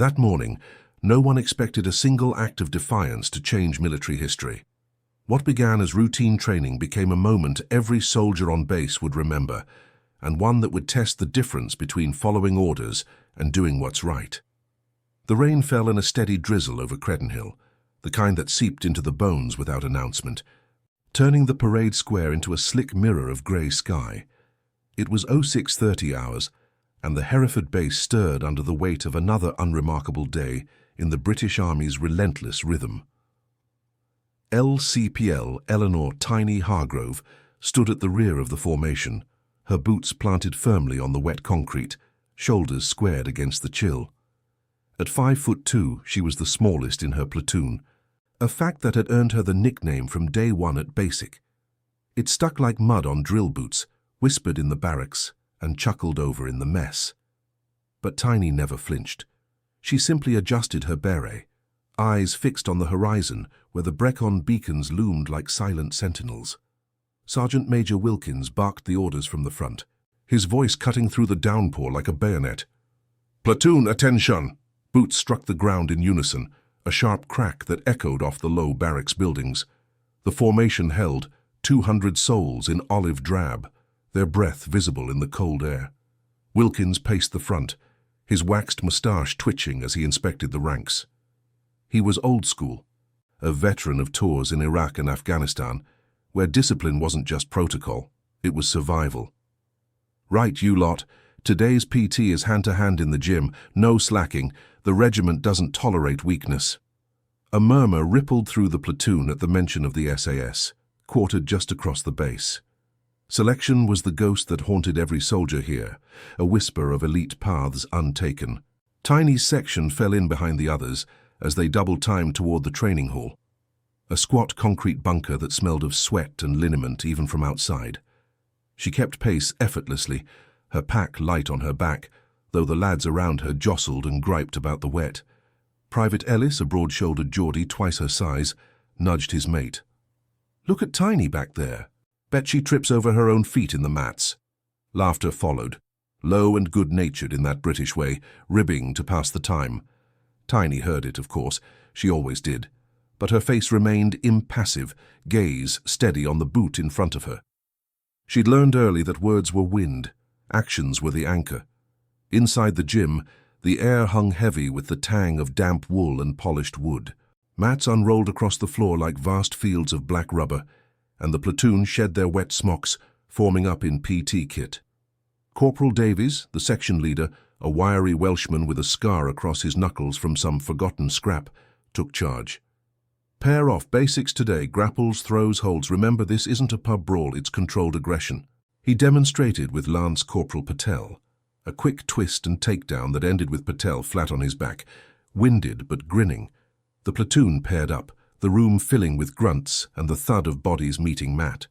That morning, no one expected a single act of defiance to change military history. What began as routine training became a moment every soldier on base would remember, and one that would test the difference between following orders and doing what's right. The rain fell in a steady drizzle over Credenhill, the kind that seeped into the bones without announcement, turning the parade square into a slick mirror of grey sky. It was 0630 hours, and the Hereford base stirred under the weight of another unremarkable day in the British Army's relentless rhythm. LCPL Eleanor Tiny Hargrove stood at the rear of the formation, her boots planted firmly on the wet concrete, shoulders squared against the chill. At 5'2", she was the smallest in her platoon, a fact that had earned her the nickname from day one at basic. It stuck like mud on drill boots, whispered in the barracks, and chuckled over in the mess. But Tiny never flinched. She simply adjusted her beret, eyes fixed on the horizon where the Brecon beacons loomed like silent sentinels. Sergeant Major Wilkins barked the orders from the front, his voice cutting through the downpour like a bayonet. "Platoon, attention!" Boots struck the ground in unison, a sharp crack that echoed off the low barracks buildings. The formation held, 200 souls in olive drab, their breath visible in the cold air. Wilkins paced the front, his waxed moustache twitching as he inspected the ranks. He was old school, a veteran of tours in Iraq and Afghanistan, where discipline wasn't just protocol, it was survival. "Right, you lot. Today's PT is hand-to-hand in the gym, no slacking. The regiment doesn't tolerate weakness." A murmur rippled through the platoon at the mention of the SAS, quartered just across the base. Selection was the ghost that haunted every soldier here, a whisper of elite paths untaken. Tiny's section fell in behind the others as they double-timed toward the training hall, a squat concrete bunker that smelled of sweat and liniment even from outside. She kept pace effortlessly, her pack light on her back, though the lads around her jostled and griped about the wet. Private Ellis, a broad-shouldered Geordie twice her size, nudged his mate. "Look at Tiny back there. Bet she trips over her own feet in the mats." Laughter followed, low and good-natured in that British way, ribbing to pass the time. Tiny heard it, of course, she always did, but her face remained impassive, gaze steady on the boot in front of her. She'd learned early that words were wind, actions were the anchor. Inside the gym, the air hung heavy with the tang of damp wool and polished wood. Mats unrolled across the floor like vast fields of black rubber, and the platoon shed their wet smocks, forming up in PT kit. Corporal Davies, the section leader, a wiry Welshman with a scar across his knuckles from some forgotten scrap, took charge. "Pair off basics today, grapples, throws, holds. Remember, this isn't a pub brawl, it's controlled aggression." He demonstrated with Lance Corporal Patel, a quick twist and takedown that ended with Patel flat on his back, winded but grinning. The platoon paired up, the room filling with grunts and the thud of bodies meeting mat.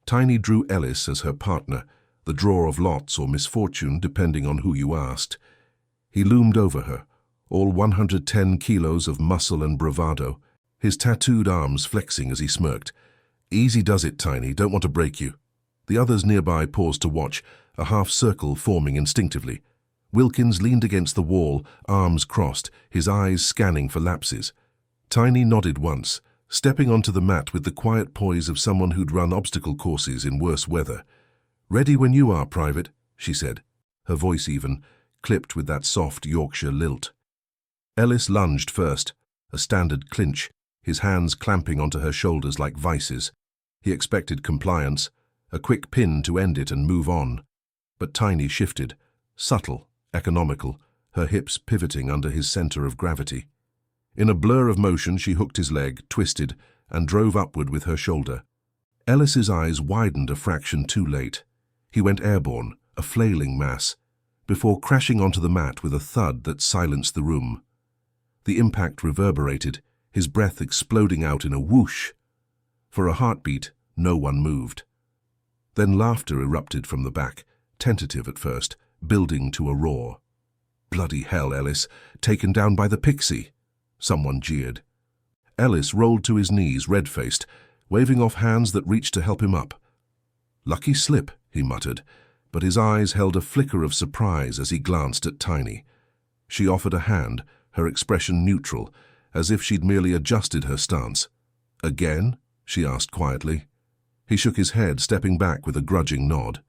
Tiny drew Ellis as her partner, the draw of lots or misfortune depending on who you asked. He loomed over her, all 110 kilos of muscle and bravado, his tattooed arms flexing as he smirked. "Easy does it, Tiny, don't want to break you." The others nearby paused to watch, a half-circle forming instinctively. Wilkins leaned against the wall, arms crossed, his eyes scanning for lapses. Tiny nodded once, stepping onto the mat with the quiet poise of someone who'd run obstacle courses in worse weather. "Ready when you are, Private," she said, her voice even, clipped with that soft Yorkshire lilt. Ellis lunged first, a standard clinch, his hands clamping onto her shoulders like vices. He expected compliance, a quick pin to end it and move on. But Tiny shifted, subtle, economical, her hips pivoting under his center of gravity. In a blur of motion, she hooked his leg, twisted, and drove upward with her shoulder. Ellis's eyes widened a fraction too late. He went airborne, a flailing mass, before crashing onto the mat with a thud that silenced the room. The impact reverberated, his breath exploding out in a whoosh. For a heartbeat, no one moved. Then laughter erupted from the back, tentative at first, building to a roar. "Bloody hell, Ellis, taken down by the pixie," someone jeered. Ellis rolled to his knees, red-faced, waving off hands that reached to help him up. "Lucky slip," he muttered, but his eyes held a flicker of surprise as he glanced at Tiny. She offered a hand, her expression neutral, as if she'd merely adjusted her stance. "Again?" she asked quietly. He shook his head, stepping back with a grudging nod.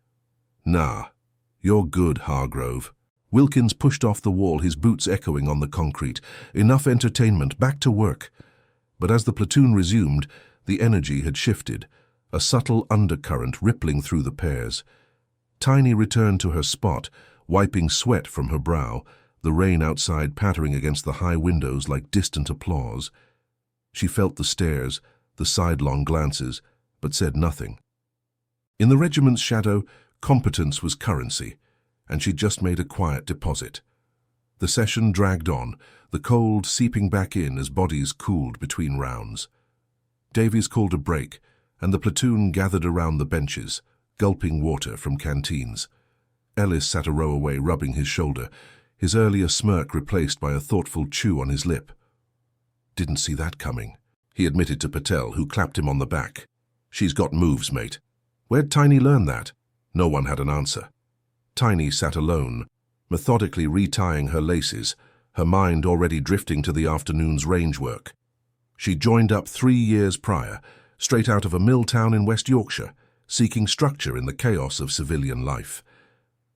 "Nah, you're good, Hargrove." Wilkins pushed off the wall, his boots echoing on the concrete. Enough entertainment, back to work. But as the platoon resumed, the energy had shifted, a subtle undercurrent rippling through the pairs. Tiny returned to her spot, wiping sweat from her brow, the rain outside pattering against the high windows like distant applause. She felt the stares, the sidelong glances, but said nothing. In the regiment's shadow, competence was currency, and she'd just made a quiet deposit. The session dragged on, the cold seeping back in as bodies cooled between rounds. Davies called a break, and the platoon gathered around the benches, gulping water from canteens. Ellis sat a row away, rubbing his shoulder, his earlier smirk replaced by a thoughtful chew on his lip. "Didn't see that coming," he admitted to Patel, who clapped him on the back. "She's got moves, mate." "Where'd Tiny learn that?" No one had an answer. Tiny sat alone, methodically retying her laces, her mind already drifting to the afternoon's range work. She joined up 3 years prior, straight out of a mill town in West Yorkshire, seeking structure in the chaos of civilian life.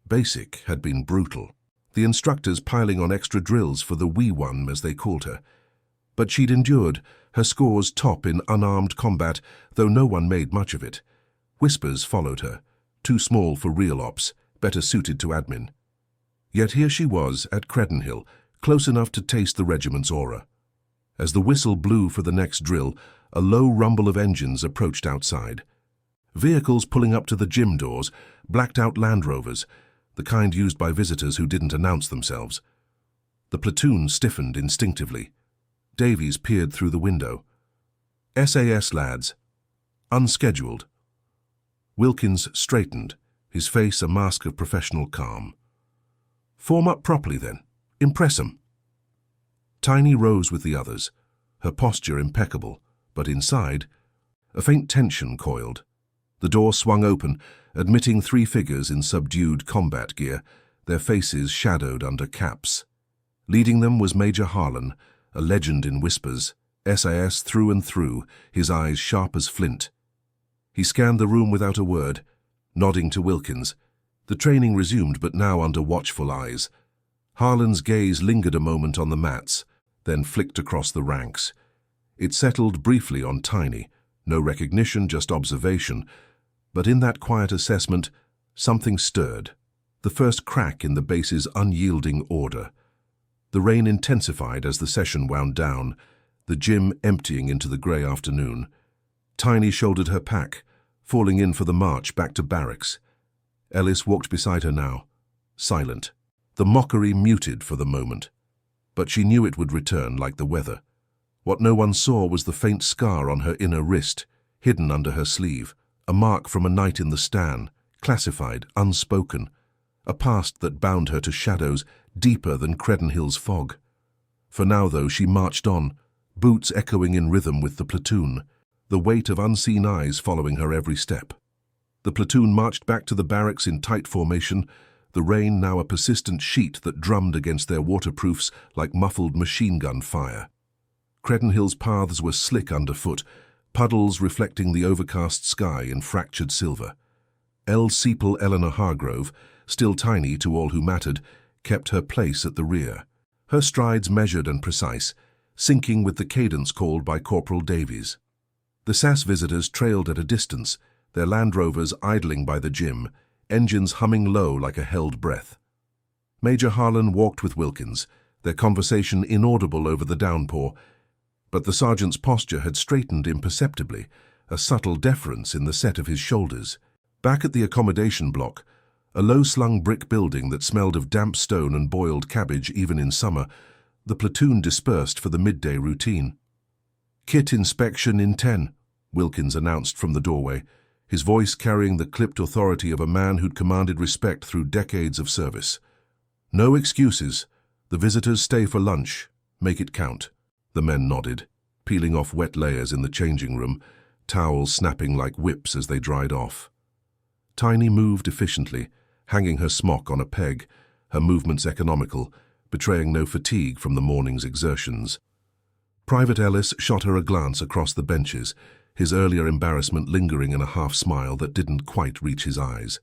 Basic had been brutal, the instructors piling on extra drills for the wee one, as they called her. But she'd endured, her scores top in unarmed combat, though no one made much of it. Whispers followed her, too small for real ops, better suited to admin. Yet here she was, at Credenhill, close enough to taste the regiment's aura. As the whistle blew for the next drill, a low rumble of engines approached outside. Vehicles pulling up to the gym doors, blacked-out Land Rovers, the kind used by visitors who didn't announce themselves. The platoon stiffened instinctively. Davies peered through the window. "SAS lads." "Unscheduled." Wilkins straightened, his face a mask of professional calm. "Form up properly, then. Impress 'em." Tiny rose with the others, her posture impeccable, but inside, a faint tension coiled. The door swung open, admitting 3 figures in subdued combat gear, their faces shadowed under caps. Leading them was Major Harlan, a legend in whispers, SAS through and through, his eyes sharp as flint. He scanned the room without a word, nodding to Wilkins. The training resumed, but now under watchful eyes. Harlan's gaze lingered a moment on the mats, then flicked across the ranks. It settled briefly on Tiny, no recognition, just observation. But in that quiet assessment, something stirred, the first crack in the base's unyielding order. The rain intensified as the session wound down, the gym emptying into the grey afternoon. Tiny shouldered her pack, falling in for the march back to barracks. Ellis walked beside her now, silent, the mockery muted for the moment. But she knew it would return like the weather. What no one saw was the faint scar on her inner wrist, hidden under her sleeve, a mark from a night in the Stan, classified, unspoken, a past that bound her to shadows deeper than Credenhill's fog. For now, though, she marched on, boots echoing in rhythm with the platoon, the weight of unseen eyes following her every step. The platoon marched back to the barracks in tight formation, the rain now a persistent sheet that drummed against their waterproofs like muffled machine gun fire. Credenhill's paths were slick underfoot, puddles reflecting the overcast sky in fractured silver. L. Sepal Eleanor Hargrove, still tiny to all who mattered, kept her place at the rear, her strides measured and precise, syncing with the cadence called by Corporal Davies. The SAS visitors trailed at a distance, their Land Rovers idling by the gym, engines humming low like a held breath. Major Harlan walked with Wilkins, their conversation inaudible over the downpour, but the sergeant's posture had straightened imperceptibly, a subtle deference in the set of his shoulders. Back at the accommodation block, a low-slung brick building that smelled of damp stone and boiled cabbage even in summer, the platoon dispersed for the midday routine. "Kit inspection in 10, Wilkins announced from the doorway, his voice carrying the clipped authority of a man who'd commanded respect through decades of service. "No excuses. The visitors stay for lunch. Make it count." The men nodded, peeling off wet layers in the changing room, towels snapping like whips as they dried off. Tiny moved efficiently, hanging her smock on a peg, her movements economical, betraying no fatigue from the morning's exertions. Private Ellis shot her a glance across the benches, his earlier embarrassment lingering in a half-smile that didn't quite reach his eyes.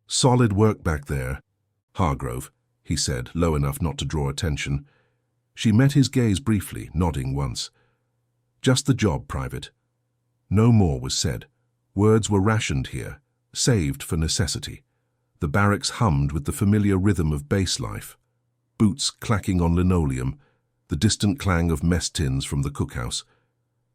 "Solid work back there, Hargrove," he said, low enough not to draw attention. She met his gaze briefly, nodding once. "Just the job, Private." No more was said. Words were rationed here, saved for necessity. The barracks hummed with the familiar rhythm of base life. Boots clacking on linoleum, the distant clang of mess tins from the cookhouse.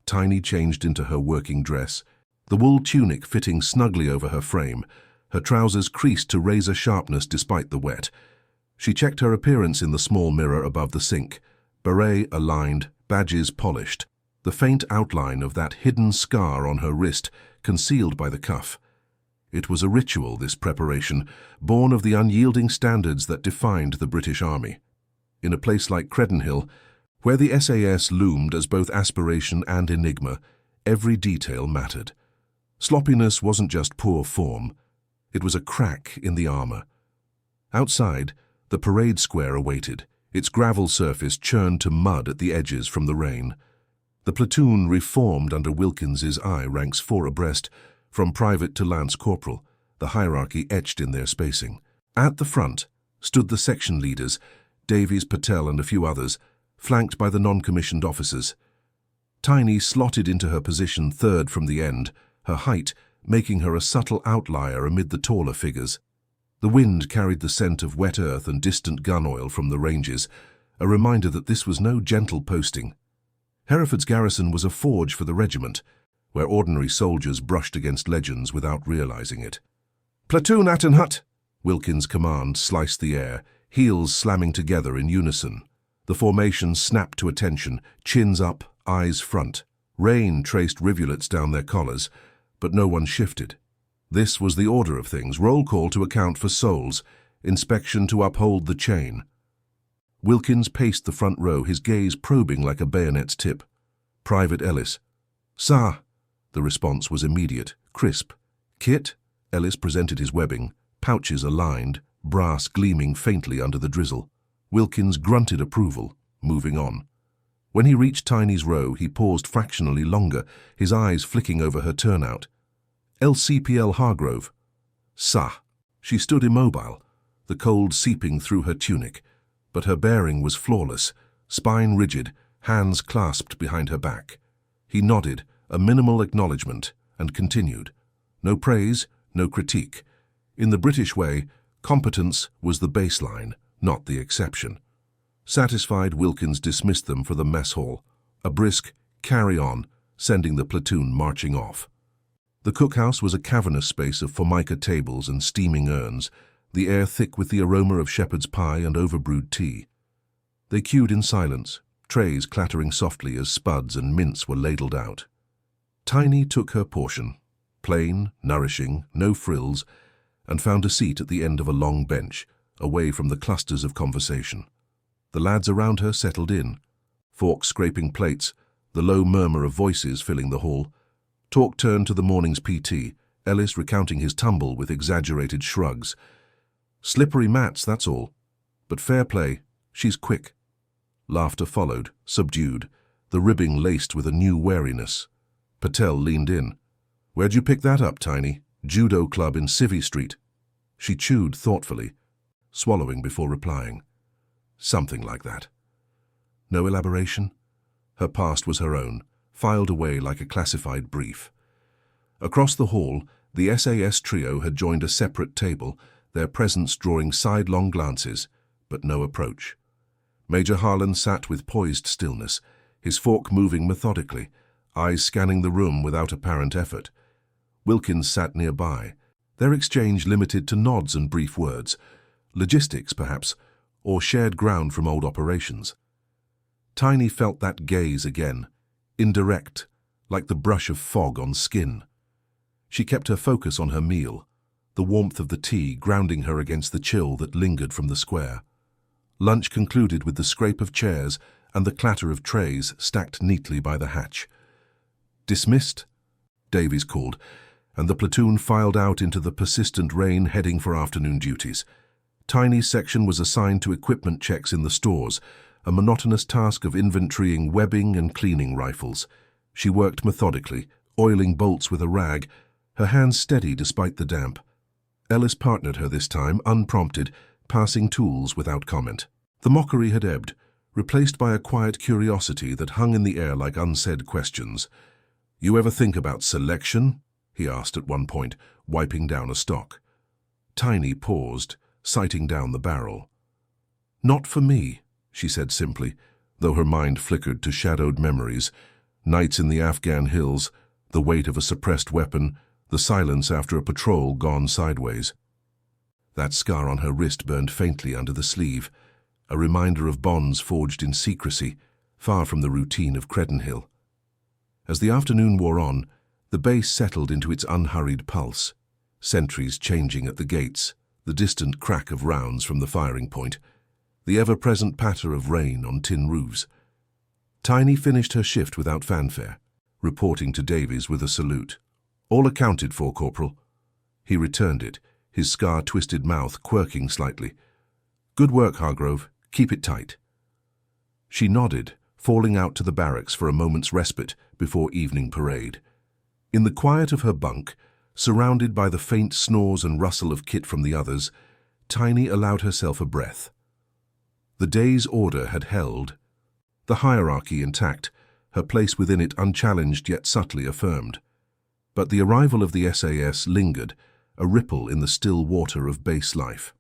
Tiny changed into her working dress, the wool tunic fitting snugly over her frame, her trousers creased to razor sharpness despite the wet. She checked her appearance in the small mirror above the sink, beret aligned, badges polished, the faint outline of that hidden scar on her wrist concealed by the cuff. It was a ritual, this preparation, born of the unyielding standards that defined the British Army. In a place like Credenhill, where the SAS loomed as both aspiration and enigma, every detail mattered. Sloppiness wasn't just poor form, it was a crack in the armor. Outside, the parade square awaited, its gravel surface churned to mud at the edges from the rain. The platoon reformed under Wilkins's eye ranks 4 abreast, from private to lance corporal, the hierarchy etched in their spacing. At the front stood the section leaders, Davies, Patel and a few others, flanked by the non-commissioned officers. Tiny slotted into her position 3rd from the end, her height making her a subtle outlier amid the taller figures. The wind carried the scent of wet earth and distant gun oil from the ranges, a reminder that this was no gentle posting. Hereford's garrison was a forge for the regiment, where ordinary soldiers brushed against legends without realizing it. "Platoon at and hut!" Wilkins' command sliced the air, heels slamming together in unison. The formation snapped to attention, chins up, eyes front. Rain traced rivulets down their collars, but no one shifted. This was the order of things: roll call to account for souls, inspection to uphold the chain. Wilkins paced the front row, his gaze probing like a bayonet's tip. "Private Ellis." "Sir." The response was immediate, crisp. "Kit?" Ellis presented his webbing, pouches aligned, brass gleaming faintly under the drizzle. Wilkins grunted approval, moving on. When he reached Tiny's row, he paused fractionally longer, his eyes flicking over her turnout. "LCPL Hargrove." "Sah." She stood immobile, the cold seeping through her tunic, but her bearing was flawless, spine rigid, hands clasped behind her back. He nodded, a minimal acknowledgement, and continued. No praise, no critique. In the British way, competence was the baseline, not the exception. Satisfied, Wilkins dismissed them for the mess hall. A brisk "carry on," sending the platoon marching off. The cookhouse was a cavernous space of formica tables and steaming urns, the air thick with the aroma of shepherd's pie and overbrewed tea. They queued in silence, trays clattering softly as spuds and mince were ladled out. Tiny took her portion, plain, nourishing, no frills, and found a seat at the end of a long bench, away from the clusters of conversation. The lads around her settled in, forks scraping plates, the low murmur of voices filling the hall. Talk turned to the morning's PT, Ellis recounting his tumble with exaggerated shrugs. "Slippery mats, that's all. But fair play, she's quick." Laughter followed, subdued, the ribbing laced with a new wariness. Patel leaned in. "Where'd you pick that up, Tiny?" "Judo club in Civvy Street." She chewed thoughtfully, swallowing before replying. "Something like that." No elaboration? Her past was her own, filed away like a classified brief. Across the hall, the SAS trio had joined a separate table, their presence drawing sidelong glances, but no approach. Major Harlan sat with poised stillness, his fork moving methodically, eyes scanning the room without apparent effort. Wilkins sat nearby, their exchange limited to nods and brief words, logistics perhaps, or shared ground from old operations. Tiny felt that gaze again, indirect, like the brush of fog on skin. She kept her focus on her meal, the warmth of the tea grounding her against the chill that lingered from the square. Lunch concluded with the scrape of chairs and the clatter of trays stacked neatly by the hatch. "Dismissed?" Davies called, and the platoon filed out into the persistent rain heading for afternoon duties. Tiny's section was assigned to equipment checks in the stores, a monotonous task of inventorying webbing and cleaning rifles. She worked methodically, oiling bolts with a rag, her hands steady despite the damp. Ellis partnered her this time, unprompted, passing tools without comment. The mockery had ebbed, replaced by a quiet curiosity that hung in the air like unsaid questions. "You ever think about selection?" he asked at one point, wiping down a stock. Tiny paused, sighting down the barrel. "Not for me," she said simply, though her mind flickered to shadowed memories. Nights in the Afghan hills, the weight of a suppressed weapon, the silence after a patrol gone sideways. That scar on her wrist burned faintly under the sleeve, a reminder of bonds forged in secrecy, far from the routine of Credenhill. As the afternoon wore on, the base settled into its unhurried pulse, sentries changing at the gates, the distant crack of rounds from the firing point, the ever-present patter of rain on tin roofs. Tiny finished her shift without fanfare, reporting to Davies with a salute. "All accounted for, Corporal." He returned it, his scar-twisted mouth quirking slightly. "Good work, Hargrove. Keep it tight." She nodded, falling out to the barracks for a moment's respite before evening parade. In the quiet of her bunk, surrounded by the faint snores and rustle of kit from the others, Tiny allowed herself a breath. The day's order had held, the hierarchy intact, her place within it unchallenged yet subtly affirmed. But the arrival of the SAS lingered, a ripple in the still water of base life.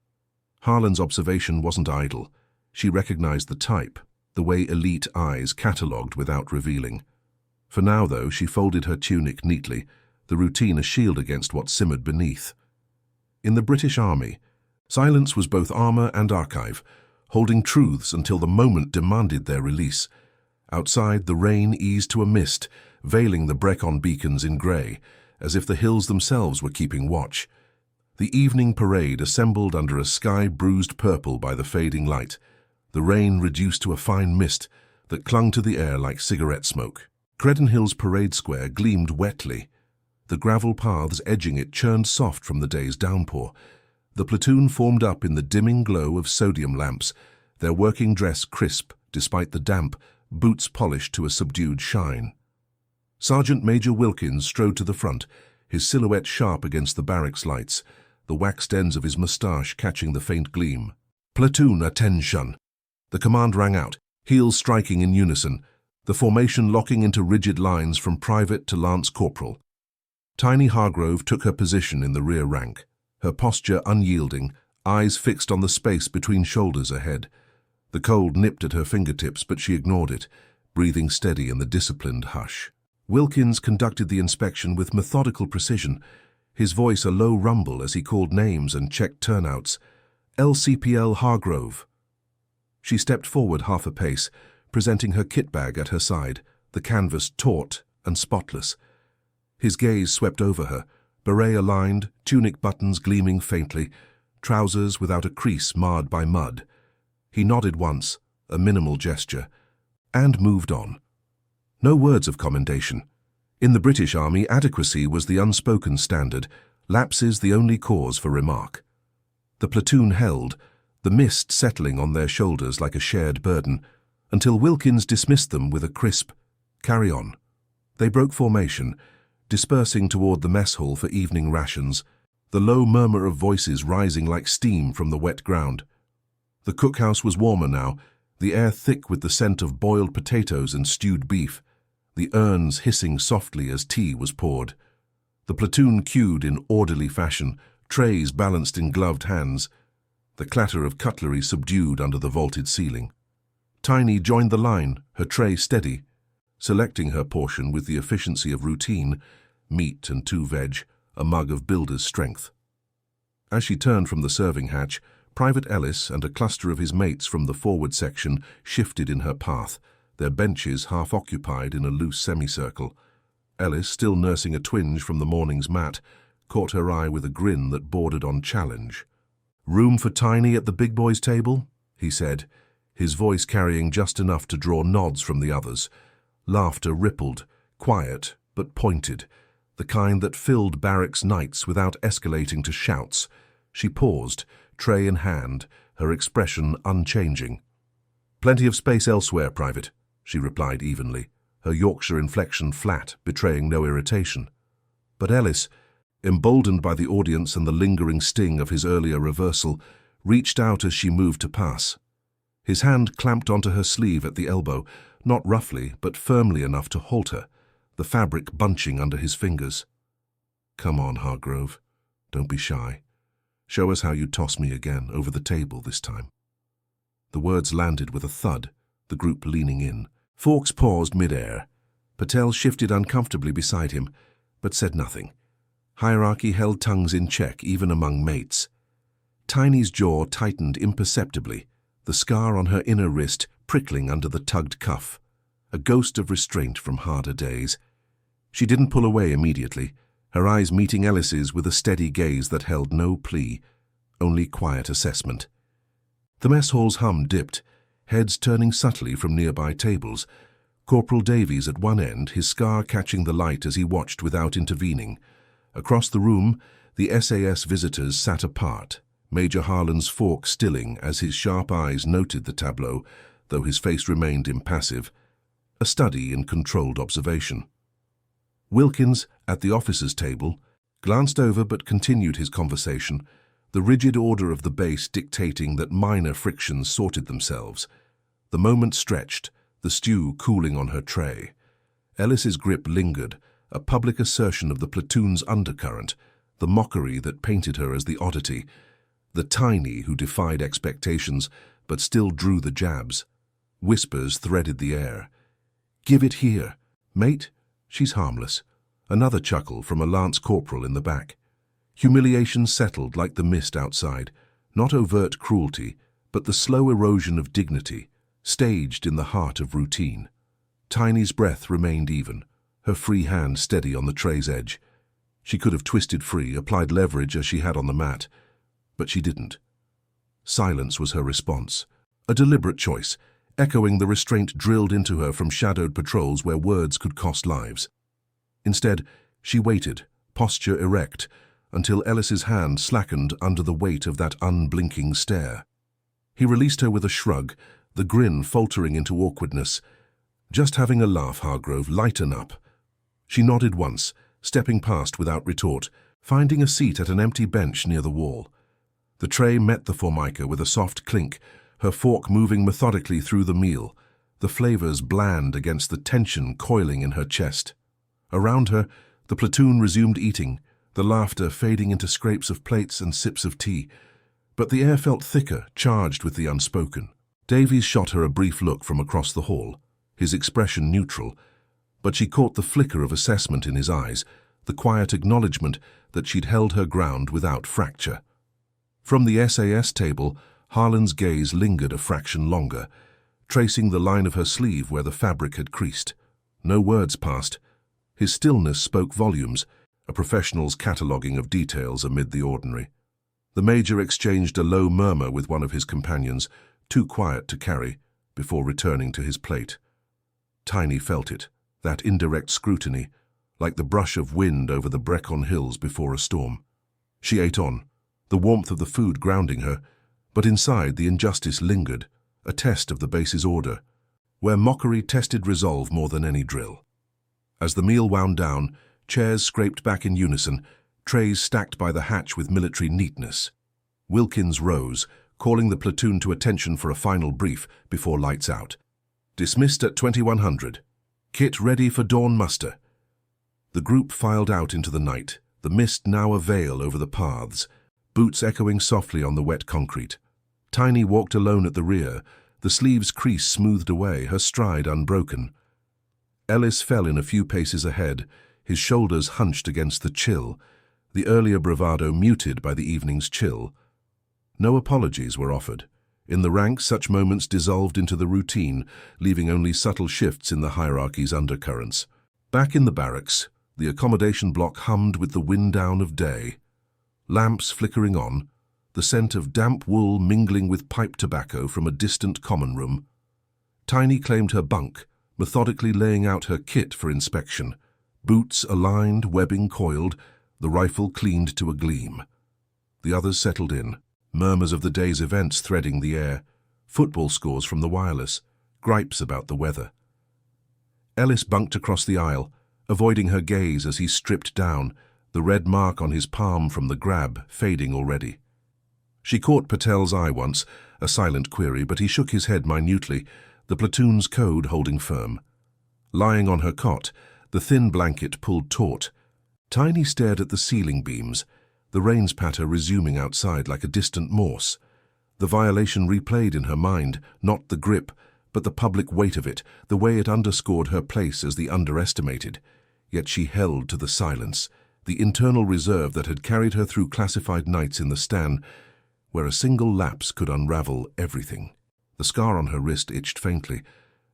Harlan's observation wasn't idle. She recognized the type, the way elite eyes catalogued without revealing. For now, though, she folded her tunic neatly, the routine a shield against what simmered beneath. In the British Army, silence was both armor and archive, holding truths until the moment demanded their release. Outside, the rain eased to a mist, veiling the Brecon beacons in grey, as if the hills themselves were keeping watch. The evening parade assembled under a sky bruised purple by the fading light, the rain reduced to a fine mist that clung to the air like cigarette smoke. Credenhill's parade square gleamed wetly. The gravel paths edging it churned soft from the day's downpour. The platoon formed up in the dimming glow of sodium lamps, their working dress crisp despite the damp, boots polished to a subdued shine. Sergeant Major Wilkins strode to the front, his silhouette sharp against the barracks lights, the waxed ends of his moustache catching the faint gleam. "Platoon, attention!" The command rang out, heels striking in unison, the formation locking into rigid lines from private to lance corporal. Tiny Hargrove took her position in the rear rank, her posture unyielding, eyes fixed on the space between shoulders ahead. The cold nipped at her fingertips, but she ignored it, breathing steady in the disciplined hush. Wilkins conducted the inspection with methodical precision, his voice a low rumble as he called names and checked turnouts. "LCPL Hargrove." She stepped forward half a pace, presenting her kit bag at her side, the canvas taut and spotless. His gaze swept over her, beret aligned, tunic buttons gleaming faintly, trousers without a crease marred by mud. He nodded once, a minimal gesture, and moved on. No words of commendation. In the British Army, adequacy was the unspoken standard, lapses the only cause for remark. The platoon held, the mist settling on their shoulders like a shared burden, until Wilkins dismissed them with a crisp, "Carry on." They broke formation, dispersing toward the mess hall for evening rations, the low murmur of voices rising like steam from the wet ground. The cookhouse was warmer now, the air thick with the scent of boiled potatoes and stewed beef, the urns hissing softly as tea was poured. The platoon queued in orderly fashion, trays balanced in gloved hands, the clatter of cutlery subdued under the vaulted ceiling. Tiny joined the line, her tray steady, selecting her portion with the efficiency of routine, meat and 2 veg, a mug of builder's strength. As she turned from the serving hatch, Private Ellis and a cluster of his mates from the forward section shifted in her path, their benches half occupied in a loose semicircle. Ellis, still nursing a twinge from the morning's mat, caught her eye with a grin that bordered on challenge. "Room for Tiny at the big boys' table?" he said, his voice carrying just enough to draw nods from the others. Laughter rippled, quiet but pointed, the kind that filled barracks nights without escalating to shouts. She paused, tray in hand, her expression unchanging. "Plenty of space elsewhere, Private," she replied evenly, her Yorkshire inflection flat, betraying no irritation. But Ellis, emboldened by the audience and the lingering sting of his earlier reversal, reached out as she moved to pass. His hand clamped onto her sleeve at the elbow, not roughly, but firmly enough to halt her, the fabric bunching under his fingers. "Come on, Hargrove. Don't be shy. Show us how you toss me again, over the table this time." The words landed with a thud, the group leaning in. Fawkes paused mid-air. Patel shifted uncomfortably beside him, but said nothing. Hierarchy held tongues in check even among mates. Tiny's jaw tightened imperceptibly, the scar on her inner wrist prickling under the tugged cuff, a ghost of restraint from harder days. She didn't pull away immediately, her eyes meeting Ellis's with a steady gaze that held no plea, only quiet assessment. The mess hall's hum dipped, heads turning subtly from nearby tables, Corporal Davies at one end, his scar catching the light as he watched without intervening. Across the room, the SAS visitors sat apart, Major Harlan's fork stilling as his sharp eyes noted the tableau, though his face remained impassive, a study in controlled observation. Wilkins, at the officers' table, glanced over but continued his conversation, the rigid order of the base dictating that minor frictions sorted themselves. The moment stretched, the stew cooling on her tray. Ellis's grip lingered, a public assertion of the platoon's undercurrent, the mockery that painted her as the oddity, the tiny who defied expectations but still drew the jabs. Whispers threaded the air. "Give it here. Mate, she's harmless." Another chuckle from a lance corporal in the back. Humiliation settled like the mist outside, not overt cruelty, but the slow erosion of dignity, staged in the heart of routine. Tiny's breath remained even, her free hand steady on the tray's edge. She could have twisted free, applied leverage as she had on the mat, but she didn't. Silence was her response, a deliberate choice, echoing the restraint drilled into her from shadowed patrols where words could cost lives. Instead, she waited, posture erect, until Ellis's hand slackened under the weight of that unblinking stare. He released her with a shrug, the grin faltering into awkwardness. "Just having a laugh, Hargrove, lighten up." She nodded once, stepping past without retort, finding a seat at an empty bench near the wall. The tray met the formica with a soft clink, her fork moving methodically through the meal, the flavors bland against the tension coiling in her chest. Around her, the platoon resumed eating, the laughter fading into scrapes of plates and sips of tea, but the air felt thicker, charged with the unspoken. Davies shot her a brief look from across the hall, his expression neutral, but she caught the flicker of assessment in his eyes, the quiet acknowledgement that she'd held her ground without fracture. From the SAS table, Harlan's gaze lingered a fraction longer, tracing the line of her sleeve where the fabric had creased. No words passed. His stillness spoke volumes, a professional's cataloguing of details amid the ordinary. The Major exchanged a low murmur with one of his companions, too quiet to carry, before returning to his plate. Tiny felt it, that indirect scrutiny, like the brush of wind over the Brecon Hills before a storm. She ate on, the warmth of the food grounding her, but inside the injustice lingered, a test of the base's order, where mockery tested resolve more than any drill. As the meal wound down, chairs scraped back in unison, trays stacked by the hatch with military neatness. Wilkins rose, calling the platoon to attention for a final brief before lights out. "Dismissed at 2100. Kit ready for dawn muster." The group filed out into the night, the mist now a veil over the paths, boots echoing softly on the wet concrete. Tiny walked alone at the rear, the sleeve's crease smoothed away, her stride unbroken. Ellis fell in a few paces ahead, his shoulders hunched against the chill, the earlier bravado muted by the evening's chill. No apologies were offered. In the ranks, such moments dissolved into the routine, leaving only subtle shifts in the hierarchy's undercurrents. Back in the barracks, the accommodation block hummed with the wind down of day. Lamps flickering on, the scent of damp wool mingling with pipe tobacco from a distant common room. Tiny claimed her bunk, methodically laying out her kit for inspection. Boots aligned, webbing coiled, the rifle cleaned to a gleam. The others settled in, murmurs of the day's events threading the air, football scores from the wireless, gripes about the weather. Ellis bunked across the aisle, avoiding her gaze as he stripped down, the red mark on his palm from the grab fading already. She caught Patel's eye once, a silent query, but he shook his head minutely, the platoon's code holding firm. Lying on her cot, the thin blanket pulled taut. Tiny stared at the ceiling beams, the rain's patter resuming outside like a distant Morse. The violation replayed in her mind, not the grip, but the public weight of it, the way it underscored her place as the underestimated. Yet she held to the silence, the internal reserve that had carried her through classified nights in the Stan, where a single lapse could unravel everything. The scar on her wrist itched faintly,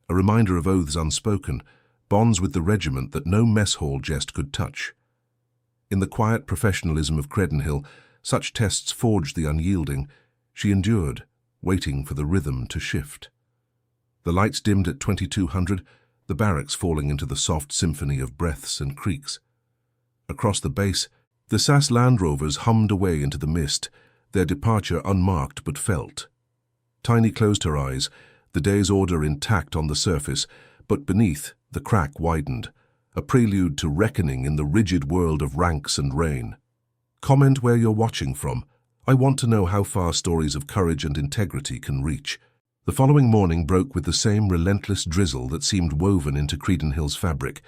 a reminder of oaths unspoken, bonds with the regiment that no mess hall jest could touch. In the quiet professionalism of Credenhill, such tests forged the unyielding. She endured, waiting for the rhythm to shift. The lights dimmed at 2200, the barracks falling into the soft symphony of breaths and creaks. Across the base, the SAS Land Rovers hummed away into the mist, their departure unmarked but felt. Tiny closed her eyes, the day's order intact on the surface, but beneath, the crack widened, a prelude to reckoning in the rigid world of ranks and rain. Comment where you're watching from. I want to know how far stories of courage and integrity can reach. The following morning broke with the same relentless drizzle that seemed woven into Credenhill's fabric,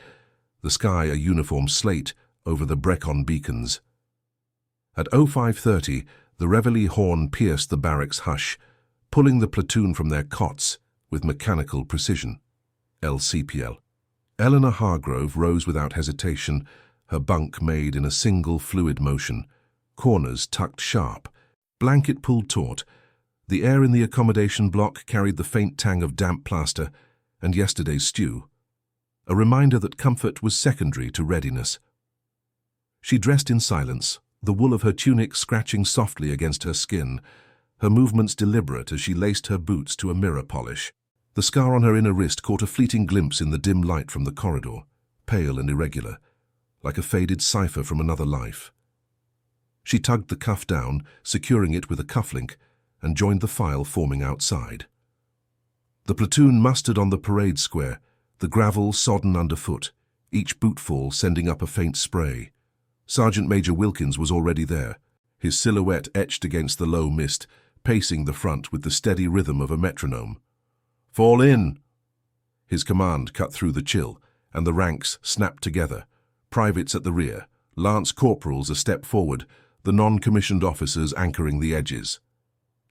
the sky a uniform slate over the Brecon beacons. At 05:30, the reveille horn pierced the barracks hush, pulling the platoon from their cots with mechanical precision. LCPL. Eleanor Hargrove rose without hesitation, her bunk made in a single fluid motion, corners tucked sharp, blanket pulled taut. The air in the accommodation block carried the faint tang of damp plaster and yesterday's stew, a reminder that comfort was secondary to readiness. She dressed in silence, the wool of her tunic scratching softly against her skin, her movements deliberate as she laced her boots to a mirror polish. The scar on her inner wrist caught a fleeting glimpse in the dim light from the corridor, pale and irregular, like a faded cipher from another life. She tugged the cuff down, securing it with a cufflink, and joined the file forming outside. The platoon mustered on the parade square, the gravel sodden underfoot, each bootfall sending up a faint spray. Sergeant Major Wilkins was already there, his silhouette etched against the low mist, pacing the front with the steady rhythm of a metronome. "Fall in!" His command cut through the chill, and the ranks snapped together, privates at the rear, lance corporals a step forward, the non-commissioned officers anchoring the edges.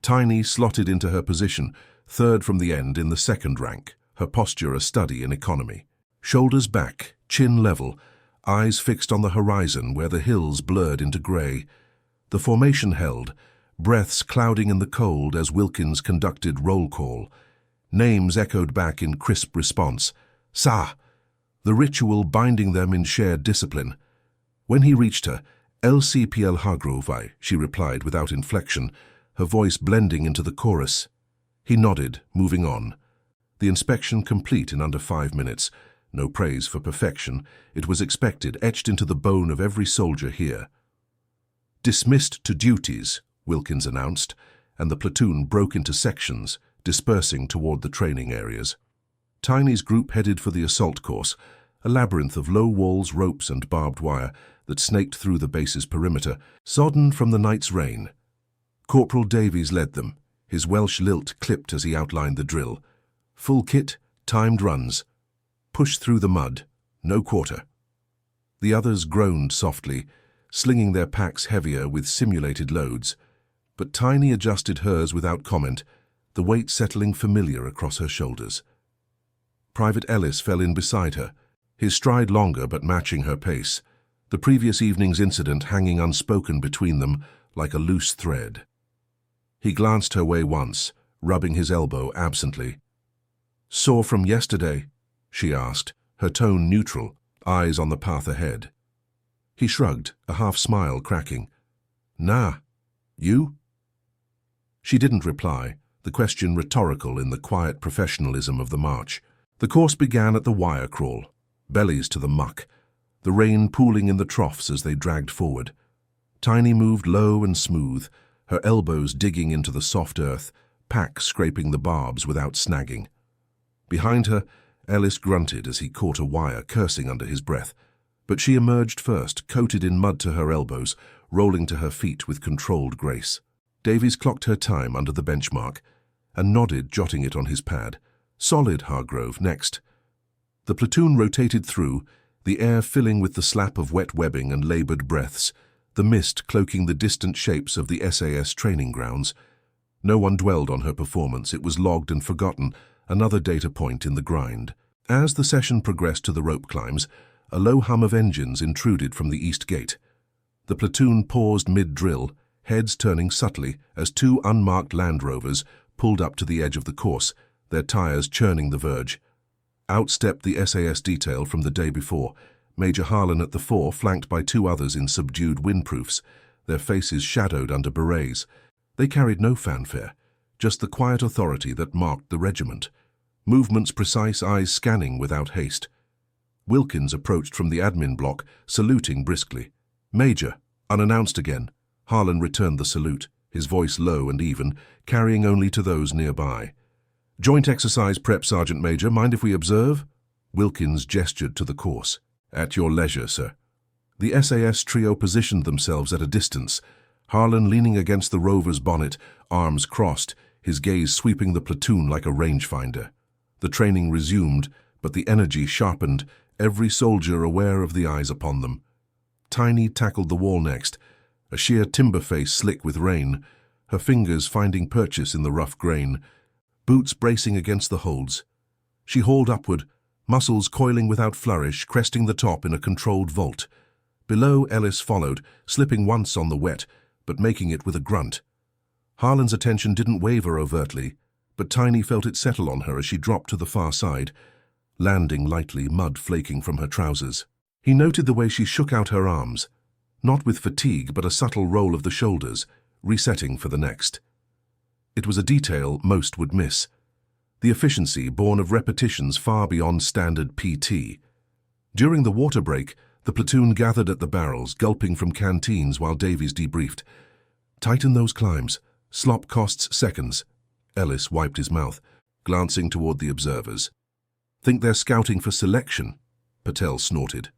Tiny slotted into her position, third from the end in the second rank, her posture a study in economy. Shoulders back, chin level, eyes fixed on the horizon where the hills blurred into grey. The formation held, breaths clouding in the cold as Wilkins conducted roll call. Names echoed back in crisp response. "Sa!" The ritual binding them in shared discipline. When he reached her, "LCPL Hargrove," she replied without inflection, her voice blending into the chorus. He nodded, moving on. The inspection complete in under 5 minutes. No praise for perfection. It was expected, etched into the bone of every soldier here. "Dismissed to duties," Wilkins announced, and the platoon broke into sections, dispersing toward the training areas. Tiny's group headed for the assault course, a labyrinth of low walls, ropes and barbed wire that snaked through the base's perimeter, sodden from the night's rain. Corporal Davies led them, his Welsh lilt clipped as he outlined the drill. Full kit, timed runs. Push through the mud, no quarter. The others groaned softly, slinging their packs heavier with simulated loads. But Tiny adjusted hers without comment, the weight settling familiar across her shoulders. Private Ellis fell in beside her, his stride longer but matching her pace, the previous evening's incident hanging unspoken between them like a loose thread. He glanced her way once, rubbing his elbow absently. "Sore from yesterday?" she asked, her tone neutral, eyes on the path ahead. He shrugged, a half-smile cracking. "Nah. You?" She didn't reply, the question rhetorical in the quiet professionalism of the march. The course began at the wire crawl, bellies to the muck, the rain pooling in the troughs as they dragged forward. Tiny moved low and smooth, her elbows digging into the soft earth, pack scraping the barbs without snagging. Behind her, Ellis grunted as he caught a wire, cursing under his breath. But she emerged first, coated in mud to her elbows, rolling to her feet with controlled grace. Davies clocked her time under the benchmark and nodded, jotting it on his pad. Solid, Hargrove, next. The platoon rotated through, the air filling with the slap of wet webbing and laboured breaths, the mist cloaking the distant shapes of the SAS training grounds. No one dwelled on her performance. It was logged and forgotten, another data point in the grind. As the session progressed to the rope climbs, a low hum of engines intruded from the east gate. The platoon paused mid-drill, heads turning subtly as two unmarked Land Rovers pulled up to the edge of the course, their tyres churning the verge. Out stepped the SAS detail from the day before, Major Harlan at the fore, flanked by two others in subdued windproofs, their faces shadowed under berets. They carried no fanfare, just the quiet authority that marked the regiment. Movements precise, eyes scanning without haste. Wilkins approached from the admin block, saluting briskly. "Major," unannounced again. Harlan returned the salute, his voice low and even, carrying only to those nearby. "Joint exercise prep, Sergeant Major. Mind if we observe?" Wilkins gestured to the course. "At your leisure, sir." The SAS trio positioned themselves at a distance, Harlan leaning against the rover's bonnet, arms crossed, his gaze sweeping the platoon like a rangefinder. The training resumed, but the energy sharpened, every soldier aware of the eyes upon them. Tiny tackled the wall next, a sheer timber face slick with rain, her fingers finding purchase in the rough grain, boots bracing against the holds. She hauled upward, muscles coiling without flourish, cresting the top in a controlled vault. Below, Ellis followed, slipping once on the wet, but making it with a grunt. Harlan's attention didn't waver overtly, but Tiny felt it settle on her as she dropped to the far side, landing lightly, mud flaking from her trousers. He noted the way she shook out her arms, not with fatigue but a subtle roll of the shoulders, resetting for the next. It was a detail most would miss, the efficiency born of repetitions far beyond standard PT. During the water break, the platoon gathered at the barrels, gulping from canteens while Davies debriefed. "Tighten those climbs. Slop costs seconds." Ellis wiped his mouth, glancing toward the observers. "Think they're scouting for selection?" Patel snorted.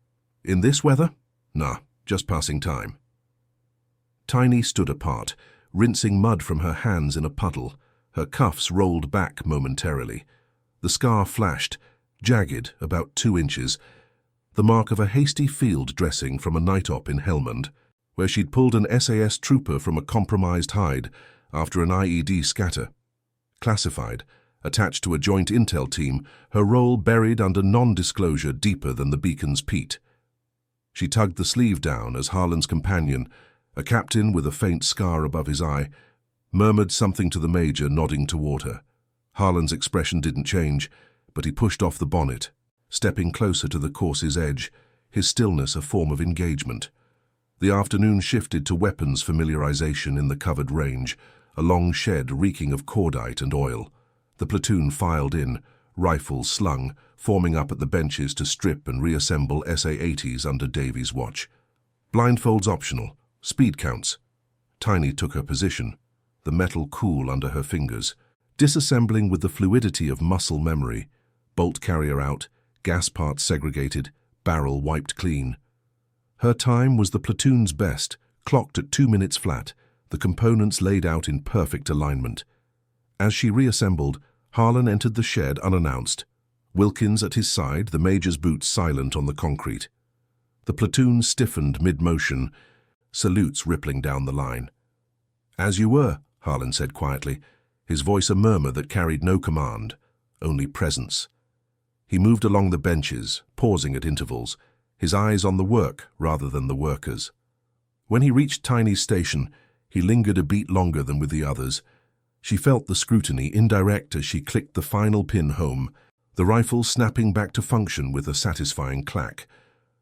"In this weather? Nah, just passing time." Tiny stood apart, rinsing mud from her hands in a puddle, her cuffs rolled back momentarily. The scar flashed, jagged, about 2 inches, the mark of a hasty field dressing from a night op in Helmand, where she'd pulled an SAS trooper from a compromised hide after an IED scatter. Classified, attached to a joint intel team, her role buried under non-disclosure deeper than the beacon's peat. She tugged the sleeve down as Harlan's companion, a captain with a faint scar above his eye, murmured something to the major, nodding toward her. Harlan's expression didn't change, but he pushed off the bonnet, stepping closer to the course's edge, his stillness a form of engagement. The afternoon shifted to weapons familiarization in the covered range, a long shed reeking of cordite and oil. The platoon filed in, rifles slung, forming up at the benches to strip and reassemble SA-80s under Davies' watch. Blindfolds optional, speed counts. Tiny took her position, the metal cool under her fingers, disassembling with the fluidity of muscle memory, bolt carrier out, gas parts segregated, barrel wiped clean. Her time was the platoon's best, clocked at 2 minutes flat, the components laid out in perfect alignment. As she reassembled, Harlan entered the shed unannounced, Wilkins at his side, the major's boots silent on the concrete. The platoon stiffened mid-motion, salutes rippling down the line. "As you were," Harlan said quietly, his voice a murmur that carried no command, only presence. He moved along the benches, pausing at intervals, his eyes on the work rather than the workers. When he reached Tiny's station, he lingered a beat longer than with the others. She felt the scrutiny, indirect as she clicked the final pin home, the rifle snapping back to function with a satisfying clack.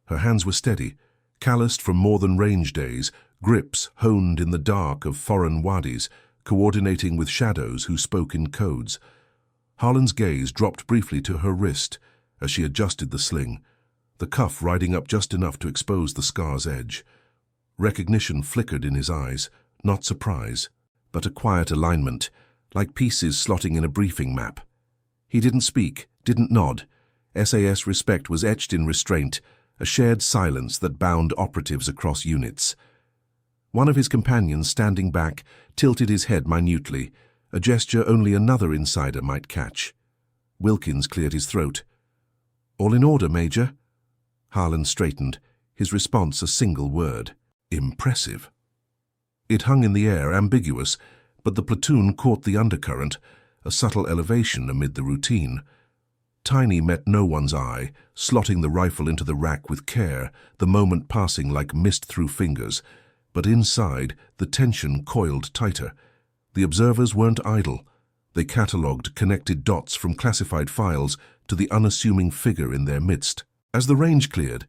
Her hands were steady, calloused from more than range days, grips honed in the dark of foreign wadis, coordinating with shadows who spoke in codes. Harlan's gaze dropped briefly to her wrist as she adjusted the sling, the cuff riding up just enough to expose the scar's edge. Recognition flickered in his eyes, not surprise, but a quiet alignment, like pieces slotting in a briefing map. He didn't speak, didn't nod. SAS respect was etched in restraint, a shared silence that bound operatives across units. One of his companions, standing back, tilted his head minutely, a gesture only another insider might catch. Wilkins cleared his throat. "All in order, Major?" Harlan straightened, his response a single word: impressive. It hung in the air, ambiguous, but the platoon caught the undercurrent, a subtle elevation amid the routine. Tiny met no one's eye, slotting the rifle into the rack with care, the moment passing like mist through fingers. But inside, the tension coiled tighter. The observers weren't idle. They catalogued connected dots from classified files to the unassuming figure in their midst. As the range cleared,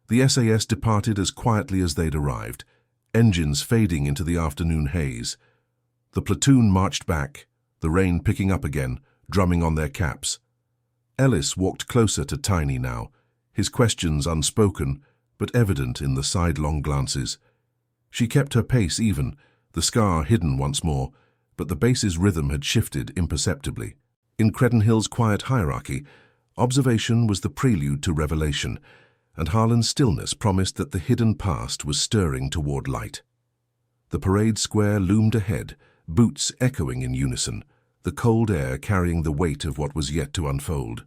the SAS departed as quietly as they'd arrived, engines fading into the afternoon haze. The platoon marched back, the rain picking up again, drumming on their caps. Ellis walked closer to Tiny now, his questions unspoken, but evident in the sidelong glances. She kept her pace even, the scar hidden once more, but the base's rhythm had shifted imperceptibly. In Credenhill's quiet hierarchy, observation was the prelude to revelation, and Harlan's stillness promised that the hidden past was stirring toward light. The parade square loomed ahead, boots echoing in unison, the cold air carrying the weight of what was yet to unfold.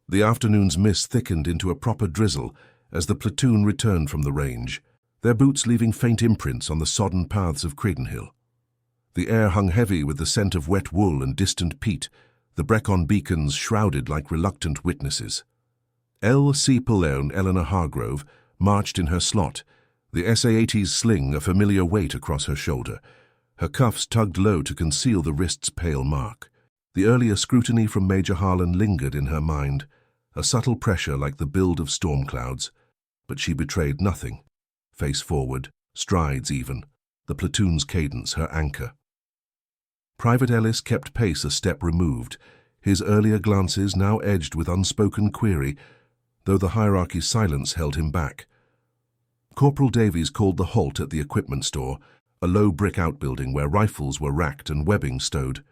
The afternoon's mist thickened into a proper drizzle as the platoon returned from the range, their boots leaving faint imprints on the sodden paths of Credenhill. The air hung heavy with the scent of wet wool and distant peat, the Brecon beacons shrouded like reluctant witnesses. L.C. Pallone Eleanor Hargrove marched in her slot, the SA-80's sling a familiar weight across her shoulder, her cuffs tugged low to conceal the wrist's pale mark. The earlier scrutiny from Major Harlan lingered in her mind, a subtle pressure like the build of storm clouds, but she betrayed nothing. Face forward, strides even, the platoon's cadence her anchor. Private Ellis kept pace a step removed, his earlier glances now edged with unspoken query, though the hierarchy's silence held him back. Corporal Davies called the halt at the equipment store, a low brick outbuilding where rifles were racked and webbing stowed.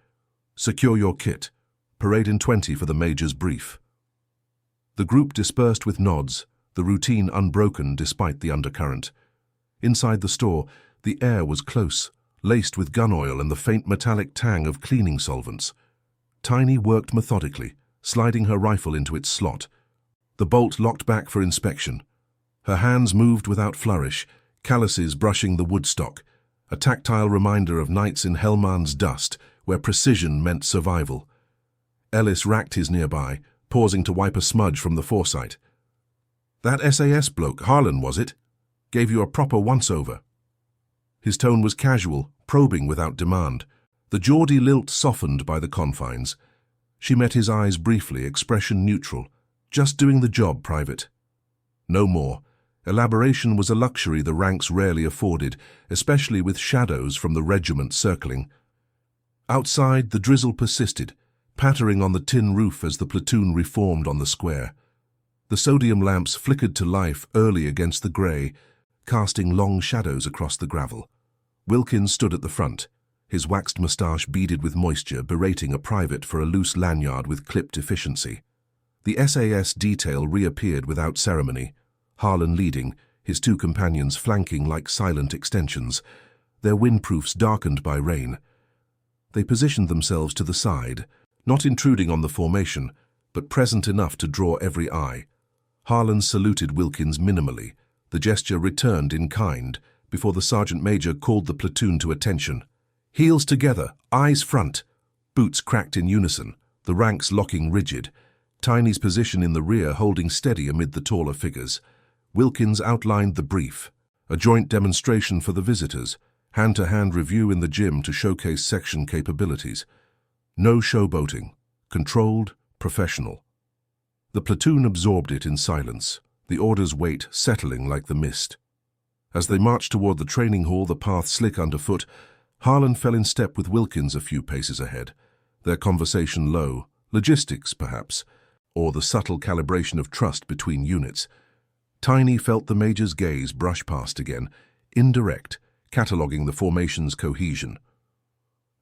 "Secure your kit. Parade in 20 for the Major's brief." The group dispersed with nods, the routine unbroken despite the undercurrent. Inside the store, the air was close, laced with gun oil and the faint metallic tang of cleaning solvents. Tiny worked methodically, sliding her rifle into its slot. The bolt locked back for inspection. Her hands moved without flourish, calluses brushing the wood stock, a tactile reminder of nights in Hellman's dust, where precision meant survival. Ellis racked his nearby, pausing to wipe a smudge from the foresight. "That SAS bloke, Harlan, was it? Gave you a proper once-over." His tone was casual, probing without demand. The Geordie lilt softened by the confines. She met his eyes briefly, expression neutral. "Just doing the job, Private." No more. Elaboration was a luxury the ranks rarely afforded, especially with shadows from the regiment circling. Outside, the drizzle persisted, pattering on the tin roof as the platoon reformed on the square. The sodium lamps flickered to life early against the grey, casting long shadows across the gravel. Wilkins stood at the front, his waxed moustache beaded with moisture, berating a private for a loose lanyard with clipped efficiency. The SAS detail reappeared without ceremony, Harlan leading, his two companions flanking like silent extensions, their windproofs darkened by rain. They positioned themselves to the side, not intruding on the formation, but present enough to draw every eye. Harlan saluted Wilkins minimally, the gesture returned in kind, before the sergeant major called the platoon to attention. Heels together, eyes front. Boots cracked in unison, the ranks locking rigid, Tiny's position in the rear holding steady amid the taller figures. Wilkins outlined the brief, a joint demonstration for the visitors, hand-to-hand review in the gym to showcase section capabilities. No showboating, controlled, professional. The platoon absorbed it in silence, the order's weight settling like the mist. As they marched toward the training hall, the path slick underfoot, Harlan fell in step with Wilkins a few paces ahead, their conversation low, logistics perhaps, or the subtle calibration of trust between units. Tiny felt the Major's gaze brush past again, indirect, cataloguing the formation's cohesion.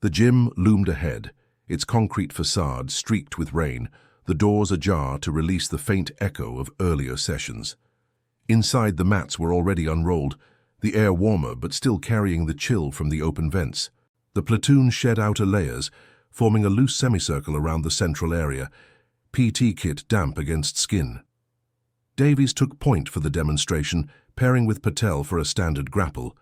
The gym loomed ahead, its concrete facade streaked with rain, the doors ajar to release the faint echo of earlier sessions. Inside, the mats were already unrolled, the air warmer but still carrying the chill from the open vents. The platoon shed outer layers, forming a loose semicircle around the central area, PT kit damp against skin. Davies took point for the demonstration, pairing with Patel for a standard grapple.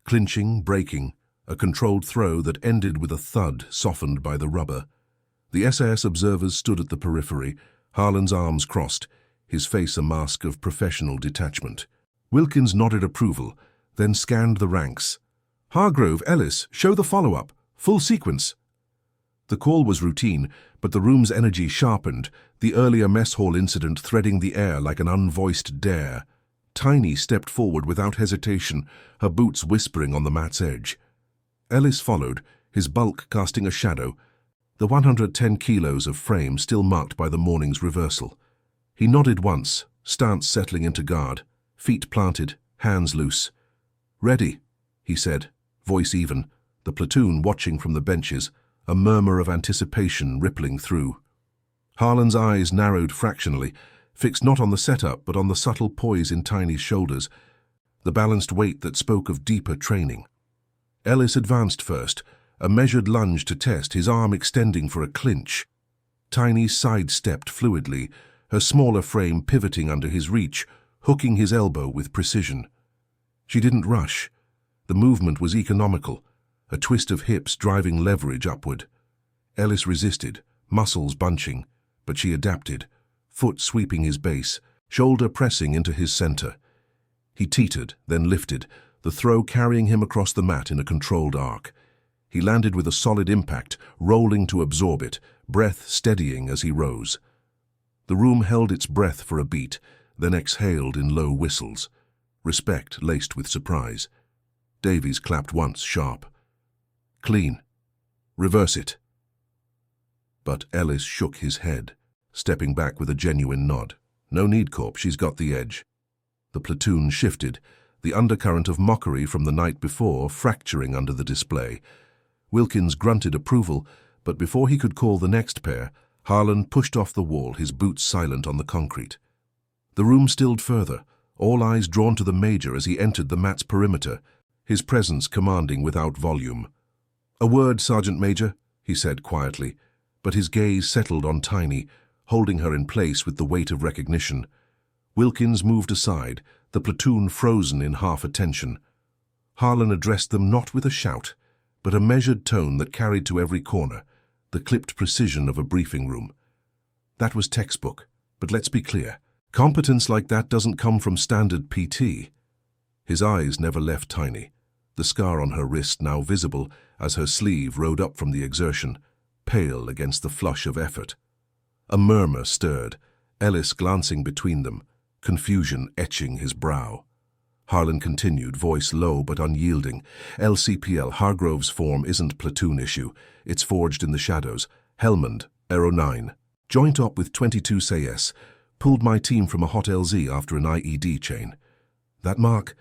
Clinching, breaking, a controlled throw that ended with a thud softened by the rubber. The SAS observers stood at the periphery, Harlan's arms crossed, his face a mask of professional detachment. Wilkins nodded approval, then scanned the ranks. "Hargrove, Ellis, show the follow-up. Full sequence." The call was routine, but the room's energy sharpened, the earlier mess hall incident threading the air like an unvoiced dare. Tiny stepped forward without hesitation, her boots whispering on the mat's edge. Ellis followed, his bulk casting a shadow, the 110 kilos of frame still marked by the morning's reversal. He nodded once, stance settling into guard, feet planted, hands loose. "Ready," he said, voice even, the platoon watching from the benches, a murmur of anticipation rippling through. Harlan's eyes narrowed fractionally, fixed not on the setup but on the subtle poise in Tiny's shoulders, the balanced weight that spoke of deeper training. Ellis advanced first, a measured lunge to test, his arm extending for a clinch. Tiny sidestepped fluidly, her smaller frame pivoting under his reach, hooking his elbow with precision. She didn't rush. The movement was economical, a twist of hips driving leverage upward. Ellis resisted, muscles bunching, but she adapted, foot sweeping his base, shoulder pressing into his center. He teetered, then lifted, the throw carrying him across the mat in a controlled arc. He landed with a solid impact, rolling to absorb it, breath steadying as he rose. The room held its breath for a beat, then exhaled in low whistles, respect laced with surprise. Davies clapped once, sharp. "Clean. Reverse it." But Ellis shook his head, stepping back with a genuine nod. "No need, Corp, she's got the edge." The platoon shifted, the undercurrent of mockery from the night before fracturing under the display. Wilkins grunted approval, but before he could call the next pair, Harlan pushed off the wall, his boots silent on the concrete. The room stilled further, all eyes drawn to the Major as he entered the mat's perimeter, his presence commanding without volume. "A word, Sergeant Major," he said quietly, but his gaze settled on Tiny, holding her in place with the weight of recognition. Wilkins moved aside, the platoon frozen in half attention. Harlan addressed them not with a shout, but a measured tone that carried to every corner, the clipped precision of a briefing room. That was textbook, but let's be clear. Competence like that doesn't come from standard PT. His eyes never left Tiny, the scar on her wrist now visible as her sleeve rode up from the exertion, pale against the flush of effort. A murmur stirred, Ellis glancing between them, confusion etching his brow. Harlan continued, voice low but unyielding. "LCPL, Hargrove's form isn't platoon issue. It's forged in the shadows. Helmand, Aero 9. Joint op with 22 CS. Pulled my team from a hot LZ after an IED chain. That mark?"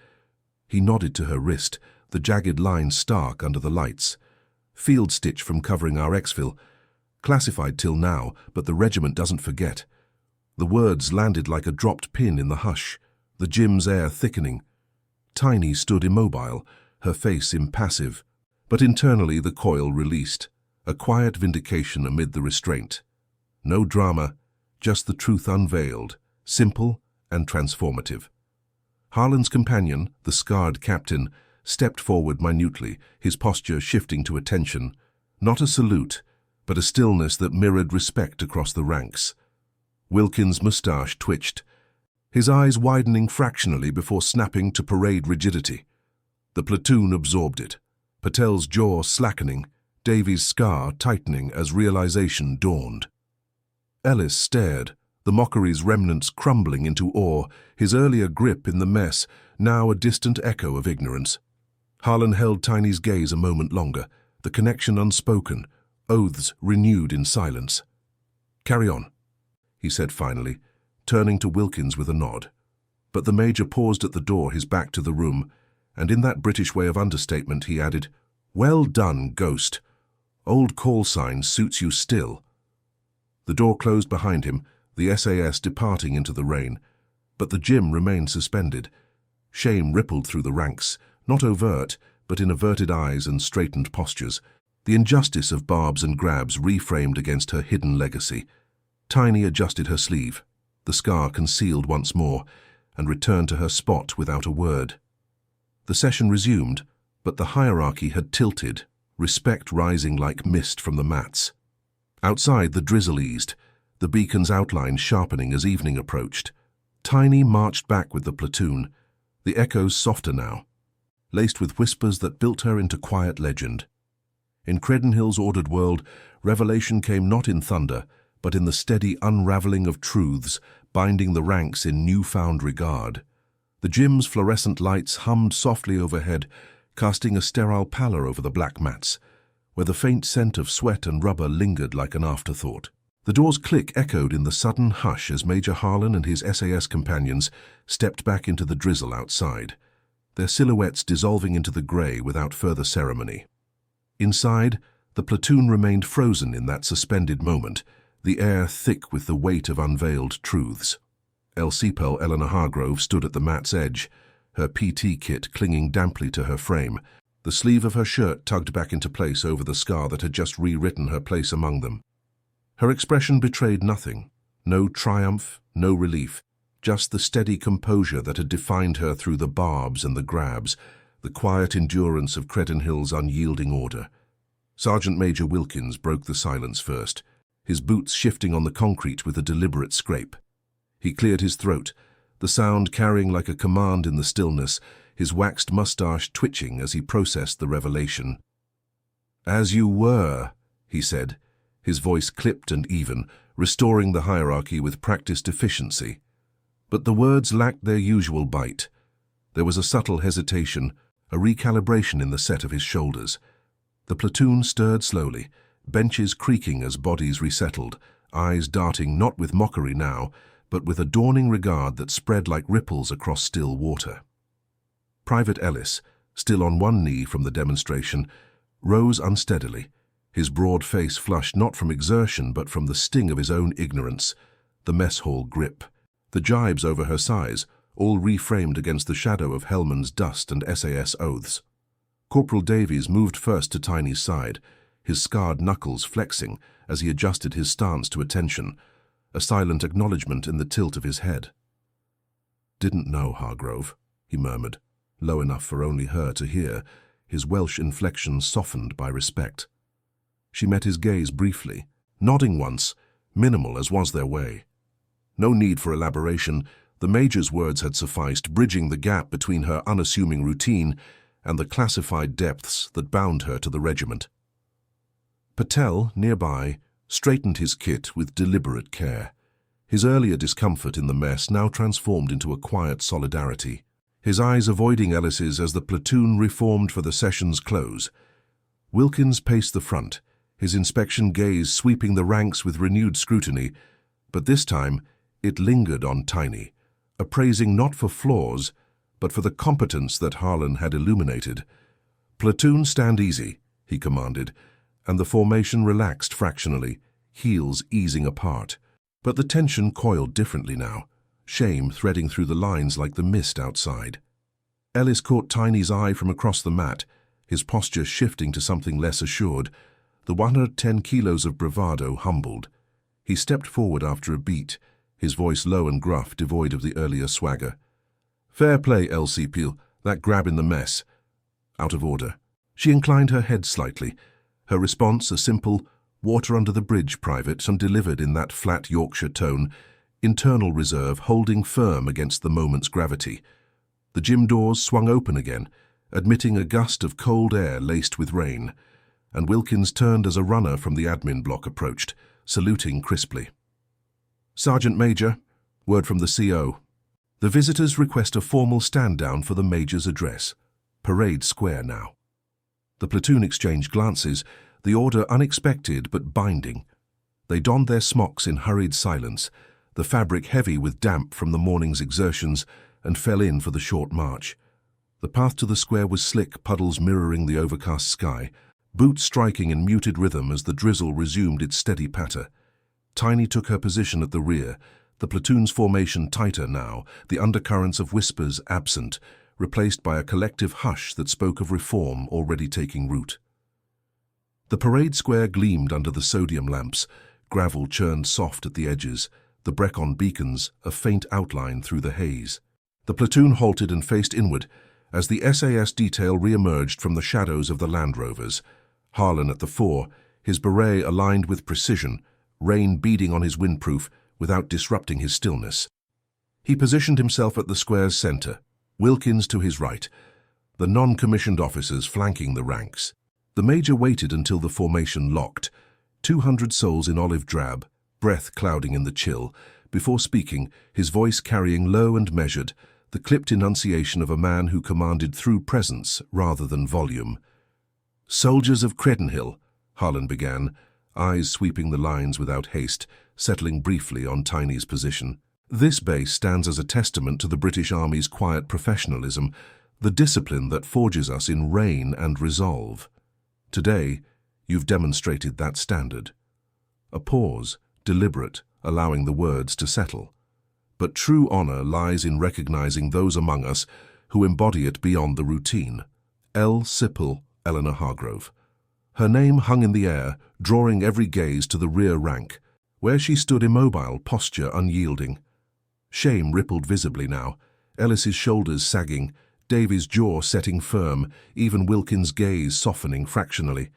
He nodded to her wrist, the jagged line stark under the lights. "Field stitch from covering our exfil. Classified till now, but the regiment doesn't forget." The words landed like a dropped pin in the hush, the gym's air thickening. Tiny stood immobile, her face impassive, but internally the coil released, a quiet vindication amid the restraint. No drama, just the truth unveiled, simple and transformative. Harlan's companion, the scarred captain, stepped forward minutely, his posture shifting to attention, not a salute, but a stillness that mirrored respect across the ranks. Wilkins' moustache twitched, his eyes widening fractionally before snapping to parade rigidity. The platoon absorbed it, Patel's jaw slackening, Davies' scar tightening as realization dawned. Ellis stared, the mockery's remnants crumbling into awe, his earlier grip in the mess, now a distant echo of ignorance. Harlan held Tiny's gaze a moment longer, the connection unspoken, oaths renewed in silence. "Carry on," he said finally, turning to Wilkins with a nod. But the Major paused at the door, his back to the room, and in that British way of understatement he added, "Well done, Ghost. Old call sign suits you still." The door closed behind him, the SAS departing into the rain, but the Jim remained suspended. Shame rippled through the ranks, not overt, but in averted eyes and straightened postures. The injustice of barbs and grabs reframed against her hidden legacy. Tiny adjusted her sleeve, the scar concealed once more, and returned to her spot without a word. The session resumed, but the hierarchy had tilted, respect rising like mist from the mats. Outside, the drizzle eased, the beacon's outline sharpening as evening approached. Tiny marched back with the platoon, the echoes softer now, laced with whispers that built her into quiet legend. In Credenhill's ordered world, revelation came not in thunder, but in the steady unraveling of truths, binding the ranks in newfound regard. The Jim's fluorescent lights hummed softly overhead, casting a sterile pallor over the black mats, where the faint scent of sweat and rubber lingered like an afterthought. The door's click echoed in the sudden hush as Major Harlan and his SAS companions stepped back into the drizzle outside, their silhouettes dissolving into the grey without further ceremony. Inside, the platoon remained frozen in that suspended moment, the air thick with the weight of unveiled truths. LCPL Eleanor Hargrove stood at the mat's edge, her PT kit clinging damply to her frame, the sleeve of her shirt tugged back into place over the scar that had just rewritten her place among them. Her expression betrayed nothing, no triumph, no relief, just the steady composure that had defined her through the barbs and the grabs, the quiet endurance of Credenhill's unyielding order. Sergeant Major Wilkins broke the silence first, his boots shifting on the concrete with a deliberate scrape. He cleared his throat, the sound carrying like a command in the stillness, his waxed mustache twitching as he processed the revelation. "As you were," he said, his voice clipped and even, restoring the hierarchy with practiced efficiency. But the words lacked their usual bite. There was a subtle hesitation, a recalibration in the set of his shoulders. The platoon stirred slowly, benches creaking as bodies resettled, eyes darting not with mockery now, but with a dawning regard that spread like ripples across still water. Private Ellis, still on one knee from the demonstration, rose unsteadily, his broad face flushed not from exertion but from the sting of his own ignorance, the mess hall grip, the jibes over her size, all reframed against the shadow of Hellman's dust and SAS oaths. Corporal Davies moved first to Tiny's side, his scarred knuckles flexing as he adjusted his stance to attention, a silent acknowledgement in the tilt of his head. "Didn't know, Hargrove," he murmured, low enough for only her to hear, his Welsh inflection softened by respect. She met his gaze briefly, nodding once, minimal as was their way. No need for elaboration, the Major's words had sufficed, bridging the gap between her unassuming routine and the classified depths that bound her to the regiment. Patel, nearby, straightened his kit with deliberate care. His earlier discomfort in the mess now transformed into a quiet solidarity, his eyes avoiding Ellis's as the platoon reformed for the session's close. Wilkins paced the front, his inspection gaze sweeping the ranks with renewed scrutiny, but this time it lingered on Tiny, appraising not for flaws, but for the competence that Harlan had illuminated. "Platoon, stand easy," he commanded, and the formation relaxed fractionally, heels easing apart. But the tension coiled differently now, shame threading through the lines like the mist outside. Ellis caught Tiny's eye from across the mat, his posture shifting to something less assured, the 110 kilos of bravado humbled. He stepped forward after a beat, his voice low and gruff, devoid of the earlier swagger. "Fair play, LCPL, that grab in the mess." Out of order. She inclined her head slightly, her response a simple, "Water under the bridge, Private," and delivered in that flat Yorkshire tone, internal reserve holding firm against the moment's gravity. The gym doors swung open again, admitting a gust of cold air laced with rain, and Wilkins turned as a runner from the admin block approached, saluting crisply. "Sergeant Major," word from the CO. "The visitors request a formal stand-down for the Major's address. Parade square now." The platoon exchanged glances, the order unexpected but binding. They donned their smocks in hurried silence, the fabric heavy with damp from the morning's exertions, and fell in for the short march. The path to the square was slick, puddles mirroring the overcast sky, boots striking in muted rhythm as the drizzle resumed its steady patter. Tiny took her position at the rear, the platoon's formation tighter now, the undercurrents of whispers absent, replaced by a collective hush that spoke of reform already taking root. The parade square gleamed under the sodium lamps, gravel churned soft at the edges, the Brecon beacons a faint outline through the haze. The platoon halted and faced inward as the SAS detail re-emerged from the shadows of the Land Rovers. Harlan at the fore, his beret aligned with precision, rain beading on his windproof without disrupting his stillness. He positioned himself at the square's center, Wilkins to his right, the non-commissioned officers flanking the ranks. The major waited until the formation locked, 200 souls in olive drab, breath clouding in the chill, before speaking, his voice carrying low and measured, the clipped enunciation of a man who commanded through presence rather than volume. "Soldiers of Credenhill," Harlan began, eyes sweeping the lines without haste, settling briefly on Tiny's position. "This base stands as a testament to the British Army's quiet professionalism, the discipline that forges us in rain and resolve. Today, you've demonstrated that standard." A pause, deliberate, allowing the words to settle. But true honor lies in recognizing those among us who embody it beyond the routine. L. Sipple, Eleanor Hargrove. Her name hung in the air, drawing every gaze to the rear rank, where she stood immobile, posture unyielding. Shame rippled visibly now, Ellis's shoulders sagging, Davy's jaw setting firm, even Wilkins' gaze softening fractionally.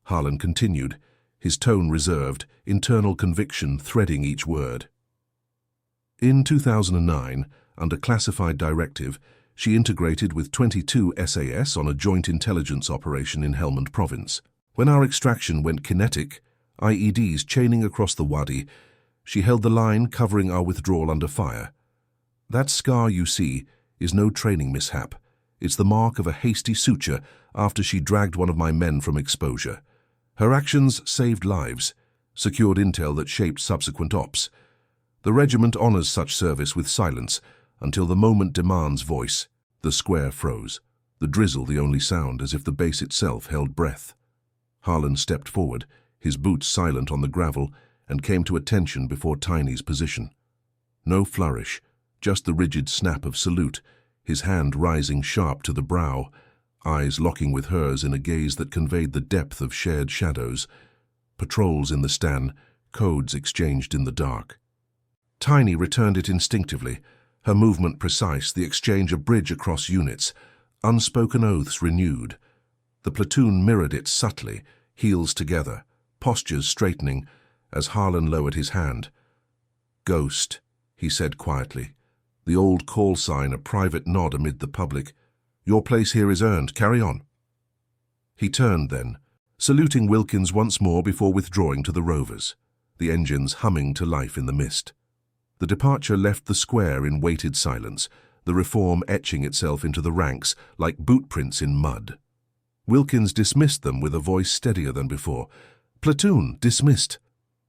Harlan continued, his tone reserved, internal conviction threading each word. In 2009, under classified directive, she integrated with 22 SAS on a joint intelligence operation in Helmand Province. When our extraction went kinetic, IEDs chaining across the Wadi, she held the line covering our withdrawal under fire. That scar you see is no training mishap. It's the mark of a hasty suture after she dragged one of my men from exposure. Her actions saved lives, secured intel that shaped subsequent ops. The regiment honors such service with silence until the moment demands voice. The square froze, the drizzle the only sound, as if the base itself held breath. Harlan stepped forward, his boots silent on the gravel, and came to attention before Tiny's position. No flourish, just the rigid snap of salute, his hand rising sharp to the brow, eyes locking with hers in a gaze that conveyed the depth of shared shadows. Patrols in the stand, codes exchanged in the dark. Tiny returned it instinctively, her movement precise, the exchange a bridge across units, unspoken oaths renewed. The platoon mirrored it subtly, heels together, postures straightening, as Harlan lowered his hand. "Ghost," he said quietly, the old call sign a private nod amid the public. "Your place here is earned, carry on." He turned then, saluting Wilkins once more before withdrawing to the Rovers, the engines humming to life in the mist. The departure left the square in weighted silence, the reform etching itself into the ranks like bootprints in mud. Wilkins dismissed them with a voice steadier than before. "Platoon, dismissed."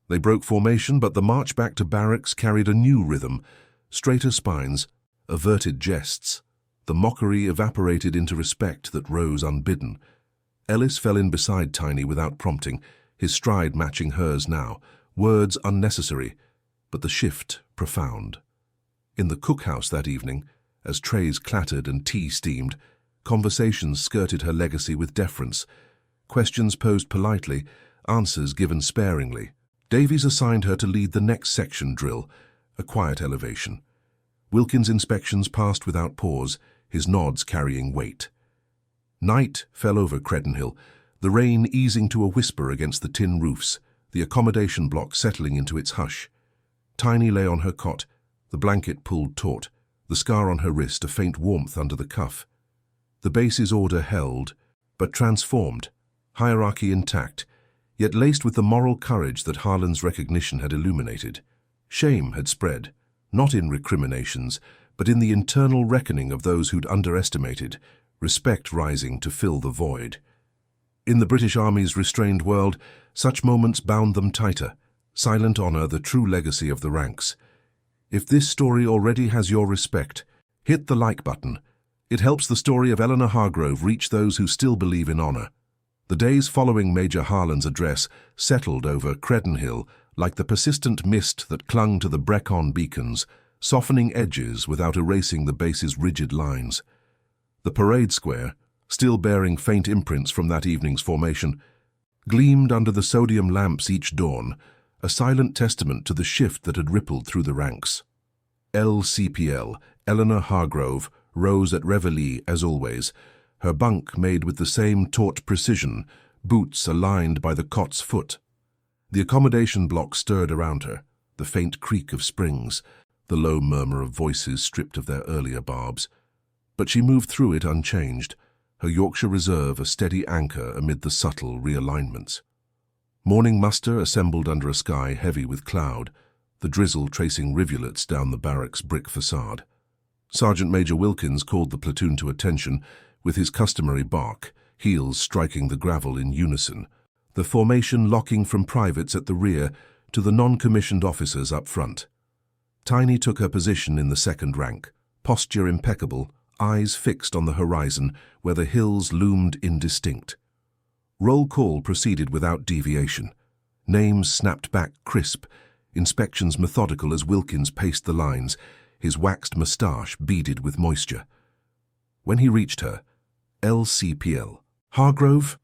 They broke formation, but the march back to barracks carried a new rhythm, straighter spines, averted jests. The mockery evaporated into respect that rose unbidden. Ellis fell in beside Tiny without prompting, his stride matching hers now, words unnecessary, but the shift profound. In the cookhouse that evening, as trays clattered and tea steamed, conversations skirted her legacy with deference, questions posed politely, answers given sparingly. Davies assigned her to lead the next section drill, a quiet elevation. Wilkins' inspections passed without pause, his nods carrying weight. Night fell over Credenhill, the rain easing to a whisper against the tin roofs, the accommodation block settling into its hush. Tiny lay on her cot, the blanket pulled taut, the scar on her wrist a faint warmth under the cuff. The base's order held, but transformed, hierarchy intact, yet laced with the moral courage that Harlan's recognition had illuminated. Shame had spread, not in recriminations, but in the internal reckoning of those who'd underestimated, respect rising to fill the void. In the British Army's restrained world, such moments bound them tighter, silent honor the true legacy of the ranks. If this story already has your respect, hit the like button. It helps the story of Eleanor Hargrove reach those who still believe in honor. The days following Major Harlan's address settled over Credenhill like the persistent mist that clung to the Brecon beacons, softening edges without erasing the base's rigid lines. The parade square, still bearing faint imprints from that evening's formation, gleamed under the sodium lamps each dawn, a silent testament to the shift that had rippled through the ranks. LCPL, Eleanor Hargrove, rose at reveille as always, her bunk made with the same taut precision, boots aligned by the cot's foot. The accommodation block stirred around her, the faint creak of springs, the low murmur of voices stripped of their earlier barbs. But she moved through it unchanged, her Yorkshire Reserve a steady anchor amid the subtle realignments. Morning muster assembled under a sky heavy with cloud, the drizzle tracing rivulets down the barracks' brick facade. Sergeant Major Wilkins called the platoon to attention with his customary bark, heels striking the gravel in unison, the formation locking from privates at the rear to the non-commissioned officers up front. Tiny took her position in the second rank, posture impeccable, eyes fixed on the horizon where the hills loomed indistinct. Roll call proceeded without deviation. Names snapped back crisp, inspections methodical as Wilkins paced the lines, his waxed moustache beaded with moisture. When he reached her, LCPL, Hargrove?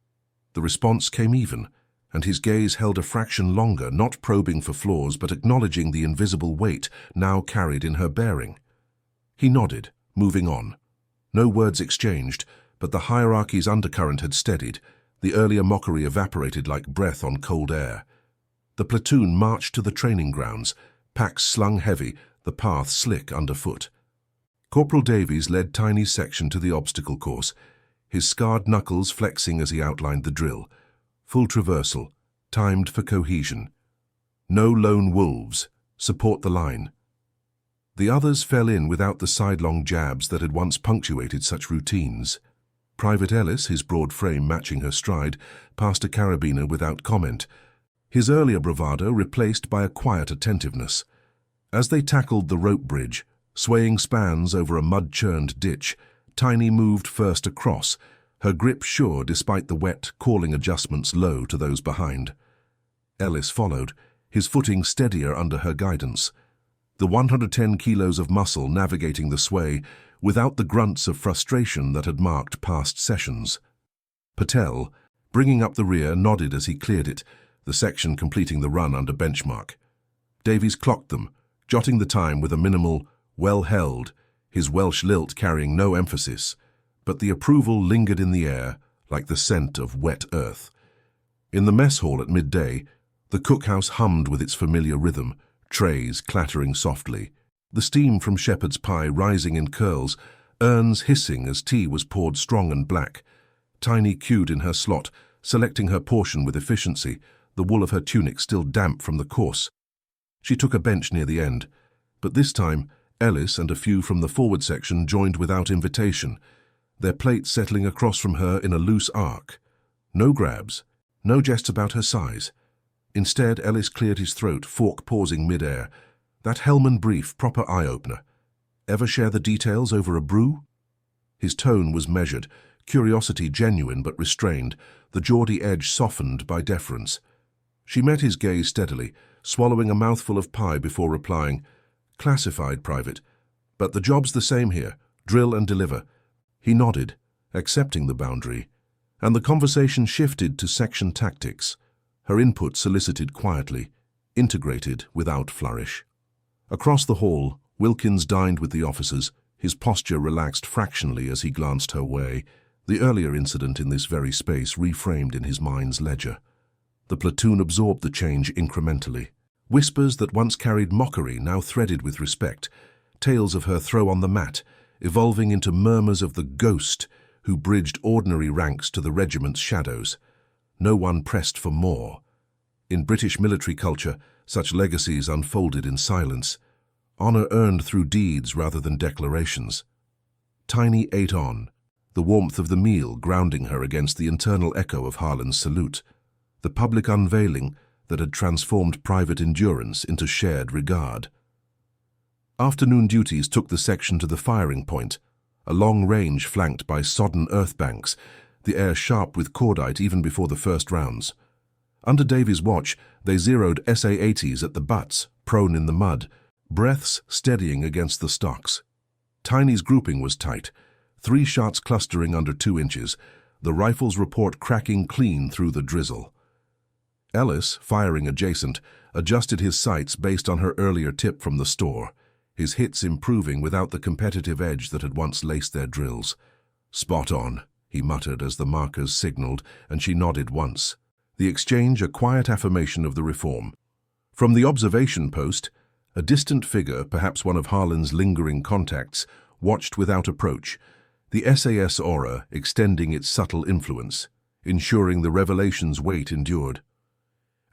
The response came even, and his gaze held a fraction longer, not probing for flaws but acknowledging the invisible weight now carried in her bearing. He nodded, moving on. No words exchanged, but the hierarchy's undercurrent had steadied, the earlier mockery evaporated like breath on cold air. The platoon marched to the training grounds, packs slung heavy, the path slick underfoot. Corporal Davies led Tiny's section to the obstacle course, his scarred knuckles flexing as he outlined the drill. Full traversal, timed for cohesion. No lone wolves, support the line. The others fell in without the sidelong jabs that had once punctuated such routines. Private Ellis, his broad frame matching her stride, passed a carabiner without comment, his earlier bravado replaced by a quiet attentiveness. As they tackled the rope bridge, swaying spans over a mud-churned ditch, Tiny moved first across, her grip sure despite the wet, calling adjustments low to those behind. Ellis followed, his footing steadier under her guidance. The 110 kilos of muscle navigating the sway without the grunts of frustration that had marked past sessions. Patel, bringing up the rear, nodded as he cleared it, the section completing the run under benchmark. Davies clocked them, jotting the time with a minimal, well held, his Welsh lilt carrying no emphasis, but the approval lingered in the air like the scent of wet earth. In the mess hall at midday, the cookhouse hummed with its familiar rhythm, trays clattering softly, the steam from shepherd's pie rising in curls, urns hissing as tea was poured strong and black. Tiny queued in her slot, selecting her portion with efficiency, the wool of her tunic still damp from the course. She took a bench near the end, but this time Ellis and a few from the forward section joined without invitation, their plates settling across from her in a loose arc. No grabs, no jests about her size. Instead, Ellis cleared his throat, fork pausing mid-air. That Hellman brief, proper eye-opener. Ever share the details over a brew? His tone was measured, curiosity genuine but restrained, the Geordie edge softened by deference. She met his gaze steadily, swallowing a mouthful of pie before replying, "Classified, Private. But the job's the same here, drill and deliver." He nodded, accepting the boundary, and the conversation shifted to section tactics, her input solicited quietly, integrated without flourish. Across the hall, Wilkins dined with the officers, his posture relaxed fractionally as he glanced her way, the earlier incident in this very space reframed in his mind's ledger. The platoon absorbed the change incrementally. Whispers that once carried mockery now threaded with respect, tales of her throw on the mat, evolving into murmurs of the ghost who bridged ordinary ranks to the regiment's shadows. No one pressed for more. In British military culture, such legacies unfolded in silence, honor earned through deeds rather than declarations. Tiny ate on, the warmth of the meal grounding her against the internal echo of Harlan's salute, the public unveiling that had transformed private endurance into shared regard. Afternoon duties took the section to the firing point, a long range flanked by sodden earth banks, the air sharp with cordite even before the first rounds. Under Davy's watch, they zeroed SA-80s at the butts, prone in the mud, breaths steadying against the stocks. Tiny's grouping was tight, 3 shots clustering under 2 inches, the rifle's report cracking clean through the drizzle. Ellis, firing adjacent, adjusted his sights based on her earlier tip from the store, his hits improving without the competitive edge that had once laced their drills. "Spot on," he muttered as the markers signaled, and she nodded once. The exchange a quiet affirmation of the reform. From the observation post, a distant figure, perhaps one of Harlan's lingering contacts, watched without approach, the SAS aura extending its subtle influence, ensuring the revelation's weight endured.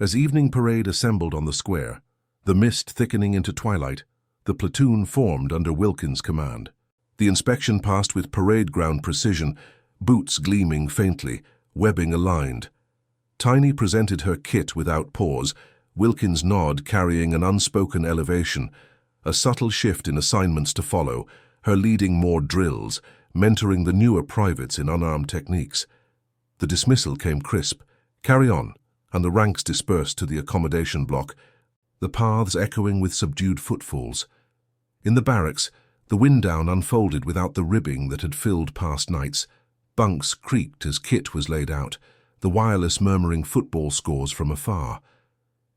As evening parade assembled on the square, the mist thickening into twilight, the platoon formed under Wilkins' command. The inspection passed with parade ground precision, boots gleaming faintly, webbing aligned. Tiny presented her kit without pause, Wilkins' nod carrying an unspoken elevation, a subtle shift in assignments to follow, her leading more drills, mentoring the newer privates in unarmed techniques. The dismissal came crisp. "Carry on," and the ranks dispersed to the accommodation block, the paths echoing with subdued footfalls. In the barracks, the wind-down unfolded without the ribbing that had filled past nights. Bunks creaked as kit was laid out, the wireless murmuring football scores from afar.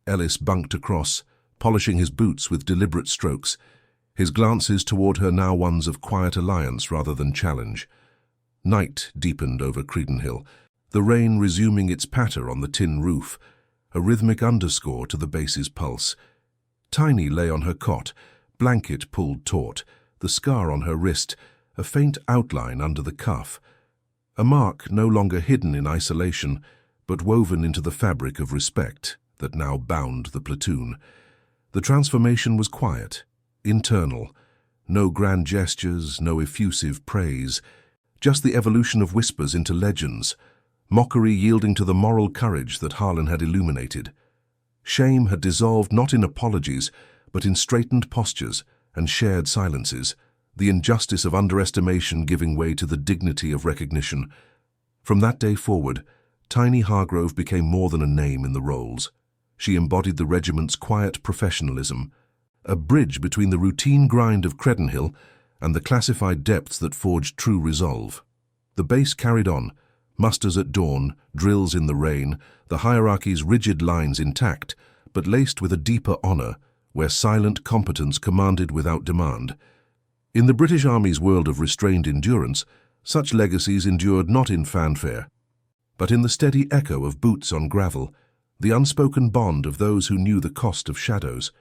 Ellis bunked across, polishing his boots with deliberate strokes, his glances toward her now ones of quiet alliance rather than challenge. Night deepened over Credenhill, the rain resuming its patter on the tin roof, a rhythmic underscore to the base's pulse. Tiny lay on her cot, blanket pulled taut, the scar on her wrist, a faint outline under the cuff. A mark no longer hidden in isolation, but woven into the fabric of respect that now bound the platoon. The transformation was quiet, internal, no grand gestures, no effusive praise, just the evolution of whispers into legends, mockery yielding to the moral courage that Harlan had illuminated. Shame had dissolved not in apologies, but in straightened postures and shared silences, the injustice of underestimation giving way to the dignity of recognition. From that day forward, Tiny Hargrove became more than a name in the rolls. She embodied the regiment's quiet professionalism, a bridge between the routine grind of Credenhill and the classified depths that forged true resolve. The base carried on, musters at dawn, drills in the rain, the hierarchy's rigid lines intact, but laced with a deeper honor, where silent competence commanded without demand. In the British Army's world of restrained endurance, such legacies endured not in fanfare, but in the steady echo of boots on gravel, the unspoken bond of those who knew the cost of shadows.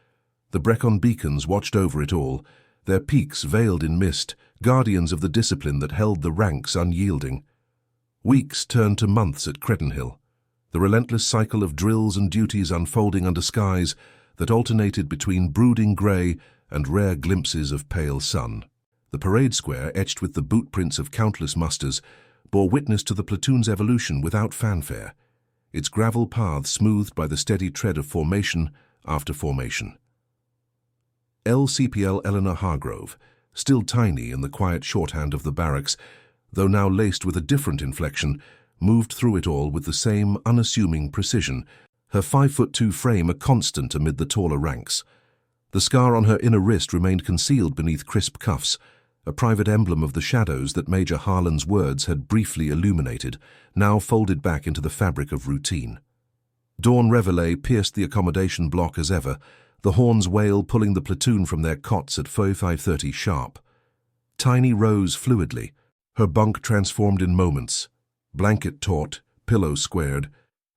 The Brecon beacons watched over it all, their peaks veiled in mist, guardians of the discipline that held the ranks unyielding. Weeks turned to months at Credenhill, the relentless cycle of drills and duties unfolding under skies that alternated between brooding grey and rare glimpses of pale sun. The parade square, etched with the boot prints of countless musters, bore witness to the platoon's evolution without fanfare, its gravel paths smoothed by the steady tread of formation after formation. LCPL Eleanor Hargrove, still tiny in the quiet shorthand of the barracks, though now laced with a different inflection, moved through it all with the same unassuming precision, her 5'2" frame a constant amid the taller ranks. The scar on her inner wrist remained concealed beneath crisp cuffs, a private emblem of the shadows that Major Harlan's words had briefly illuminated, now folded back into the fabric of routine. Dawn reveille pierced the accommodation block as ever, the horn's wail pulling the platoon from their cots at 5:30 sharp. Tiny rose fluidly, her bunk transformed in moments, blanket taut, pillow squared,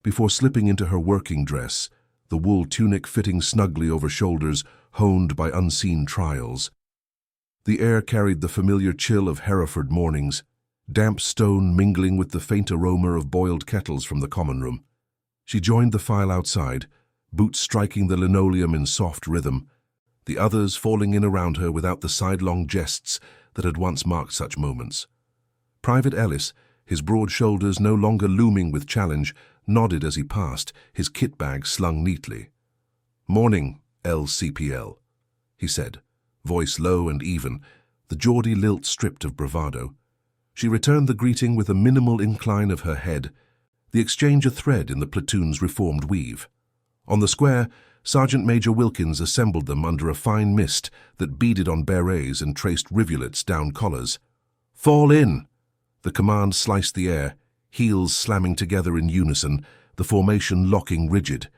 before slipping into her working dress, the wool tunic fitting snugly over shoulders honed by unseen trials. The air carried the familiar chill of Hereford mornings, damp stone mingling with the faint aroma of boiled kettles from the common room. She joined the file outside, boots striking the linoleum in soft rhythm, the others falling in around her without the sidelong jests that had once marked such moments. Private Ellis, his broad shoulders no longer looming with challenge, nodded as he passed, his kit bag slung neatly. "Morning, LCPL," he said, voice low and even, the Geordie lilt stripped of bravado. She returned the greeting with a minimal incline of her head, the exchange a thread in the platoon's reformed weave. On the square, Sergeant Major Wilkins assembled them under a fine mist that beaded on berets and traced rivulets down collars. "Fall in!" The command sliced the air, heels slamming together in unison, the formation locking rigid.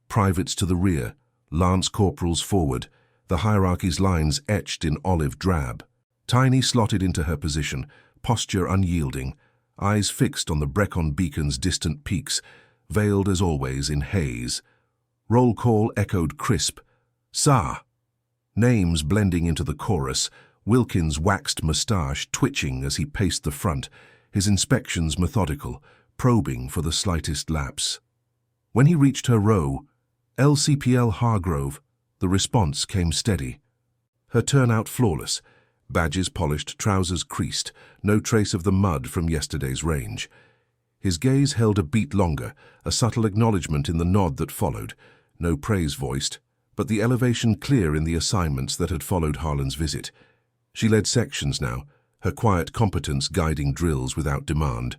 Privates to the rear, lance corporals forward, the hierarchy's lines etched in olive drab. Tiny slotted into her position, posture unyielding, eyes fixed on the Brecon beacon's distant peaks, veiled as always in haze. Roll call echoed crisp. "Sir!" Names blending into the chorus, Wilkins' waxed moustache twitching as he paced the front, his inspections methodical, probing for the slightest lapse. When he reached her row, LCPL Hargrove, the response came steady. Her turnout flawless, badges polished, trousers creased, no trace of the mud from yesterday's range. His gaze held a beat longer, a subtle acknowledgement in the nod that followed, no praise voiced, but the elevation clear in the assignments that had followed Harlan's visit. She led sections now, her quiet competence guiding drills without demand.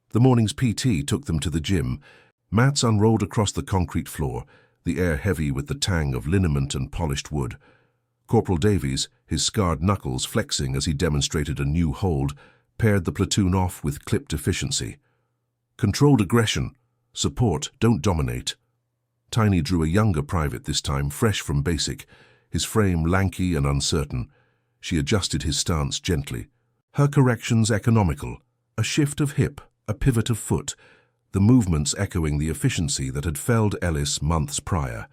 The morning's PT took them to the gym. Mats unrolled across the concrete floor, the air heavy with the tang of liniment and polished wood. Corporal Davies, his scarred knuckles flexing as he demonstrated a new hold, paired the platoon off with clipped efficiency. "Controlled aggression. Support, don't dominate." Tiny drew a younger private this time, fresh from basic, his frame lanky and uncertain. She adjusted his stance gently. Her corrections economical, a shift of hip, a pivot of foot, the movements echoing the efficiency that had felled Ellis months prior.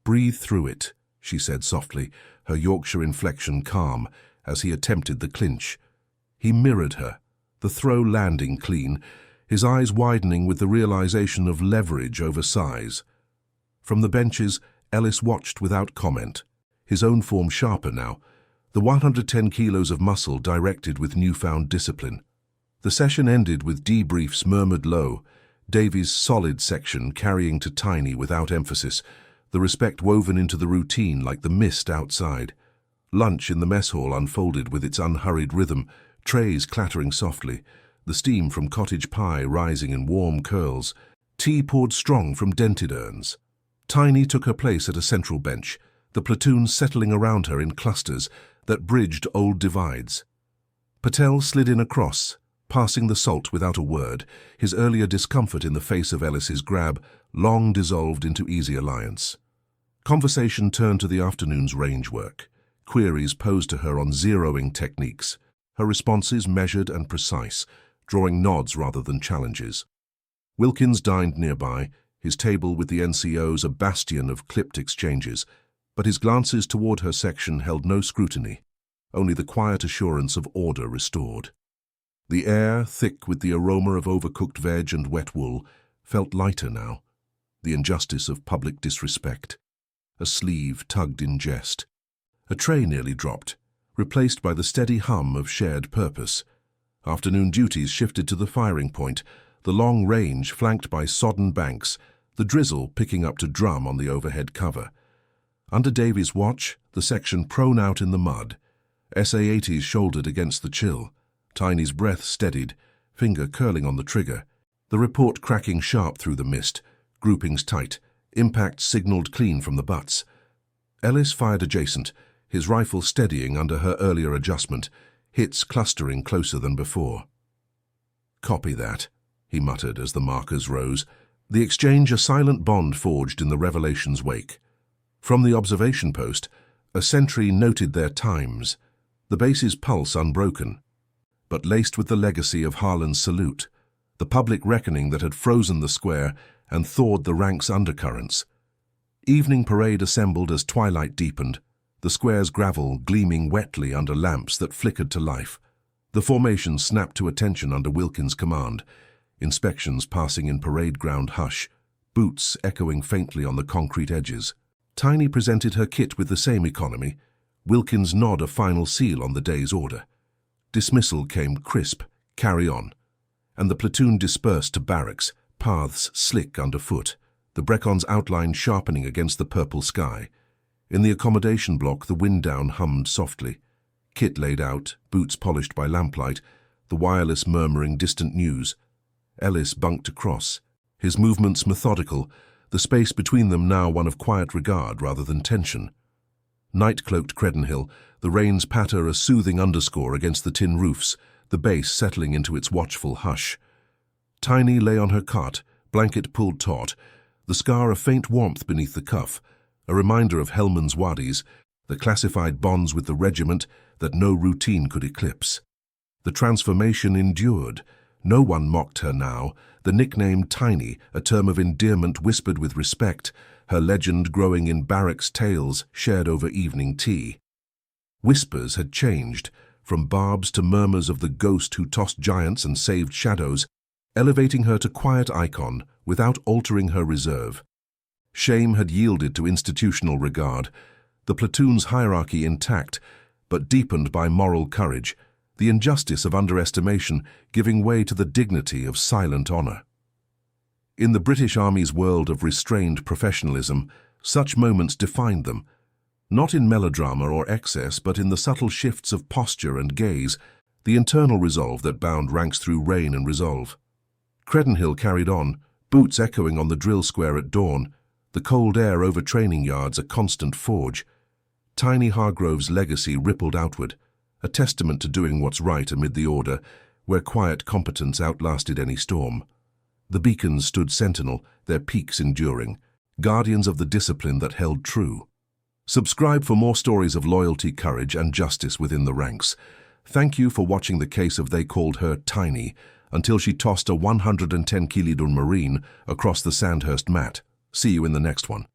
"Breathe through it," she said softly, her Yorkshire inflection calm, as he attempted the clinch. He mirrored her, the throw landing clean, his eyes widening with the realization of leverage over size. From the benches, Ellis watched without comment, his own form sharper now, the 110 kilos of muscle directed with newfound discipline. The session ended with debriefs murmured low, Davies' solid section carrying to Tiny without emphasis, the respect woven into the routine like the mist outside. Lunch in the mess hall unfolded with its unhurried rhythm, trays clattering softly, the steam from cottage pie rising in warm curls, tea poured strong from dented urns. Tiny took her place at a central bench, the platoon settling around her in clusters that bridged old divides. Patel slid in across, passing the salt without a word, his earlier discomfort in the face of Ellis's grab long dissolved into easy alliance. Conversation turned to the afternoon's range work, queries posed to her on zeroing techniques, her responses measured and precise, drawing nods rather than challenges. Wilkins dined nearby, his table with the NCOs a bastion of clipped exchanges, but his glances toward her section held no scrutiny, only the quiet assurance of order restored. The air, thick with the aroma of overcooked veg and wet wool, felt lighter now, the injustice of public disrespect. A sleeve tugged in jest. A tray nearly dropped, replaced by the steady hum of shared purpose. Afternoon duties shifted to the firing point, the long range flanked by sodden banks, the drizzle picking up to drum on the overhead cover. Under Davies' watch, the section prone out in the mud, SA-80s shouldered against the chill. Tiny's breath steadied, finger curling on the trigger, the report cracking sharp through the mist, groupings tight, impact signaled clean from the butts. Ellis fired adjacent, his rifle steadying under her earlier adjustment, hits clustering closer than before. "Copy that," he muttered as the markers rose, the exchange a silent bond forged in the revelation's wake. From the observation post, a sentry noted their times, the base's pulse unbroken, but laced with the legacy of Harlan's salute, the public reckoning that had frozen the square and thawed the ranks' undercurrents. Evening parade assembled as twilight deepened, the square's gravel gleaming wetly under lamps that flickered to life. The formation snapped to attention under Wilkins' command, inspections passing in parade ground hush, boots echoing faintly on the concrete edges. Tiny presented her kit with the same economy, Wilkins' nod a final seal on the day's order. Dismissal came crisp, "Carry on," and the platoon dispersed to barracks, paths slick underfoot, the Brecon's outline sharpening against the purple sky. In the accommodation block, the wind down hummed softly. Kit laid out, boots polished by lamplight, the wireless murmuring distant news. Ellis bunked across, his movements methodical, the space between them now one of quiet regard rather than tension. Night-cloaked Credenhill, the rain's patter a soothing underscore against the tin roofs, the bass settling into its watchful hush. Tiny lay on her cot, blanket pulled taut, the scar a faint warmth beneath the cuff, a reminder of Hellman's waddies, the classified bonds with the regiment that no routine could eclipse. The transformation endured. No one mocked her now, the nickname Tiny, a term of endearment whispered with respect, her legend growing in barracks tales shared over evening tea. Whispers had changed, from barbs to murmurs of the ghost who tossed giants and saved shadows, elevating her to quiet icon without altering her reserve. Shame had yielded to institutional regard, the platoon's hierarchy intact, but deepened by moral courage, the injustice of underestimation giving way to the dignity of silent honor. In the British Army's world of restrained professionalism, such moments defined them, not in melodrama or excess, but in the subtle shifts of posture and gaze, the internal resolve that bound ranks through rain and resolve. Credenhill carried on, boots echoing on the drill square at dawn, the cold air over training yards a constant forge. Tiny Hargrove's legacy rippled outward, a testament to doing what's right amid the order, where quiet competence outlasted any storm. The beacons stood sentinel, their peaks enduring, guardians of the discipline that held true. Subscribe for more stories of loyalty, courage, and justice within the ranks. Thank you for watching the case of They Called Her Tiny, until she tossed a 110 kilodun Marine across the Sandhurst mat. See you in the next one.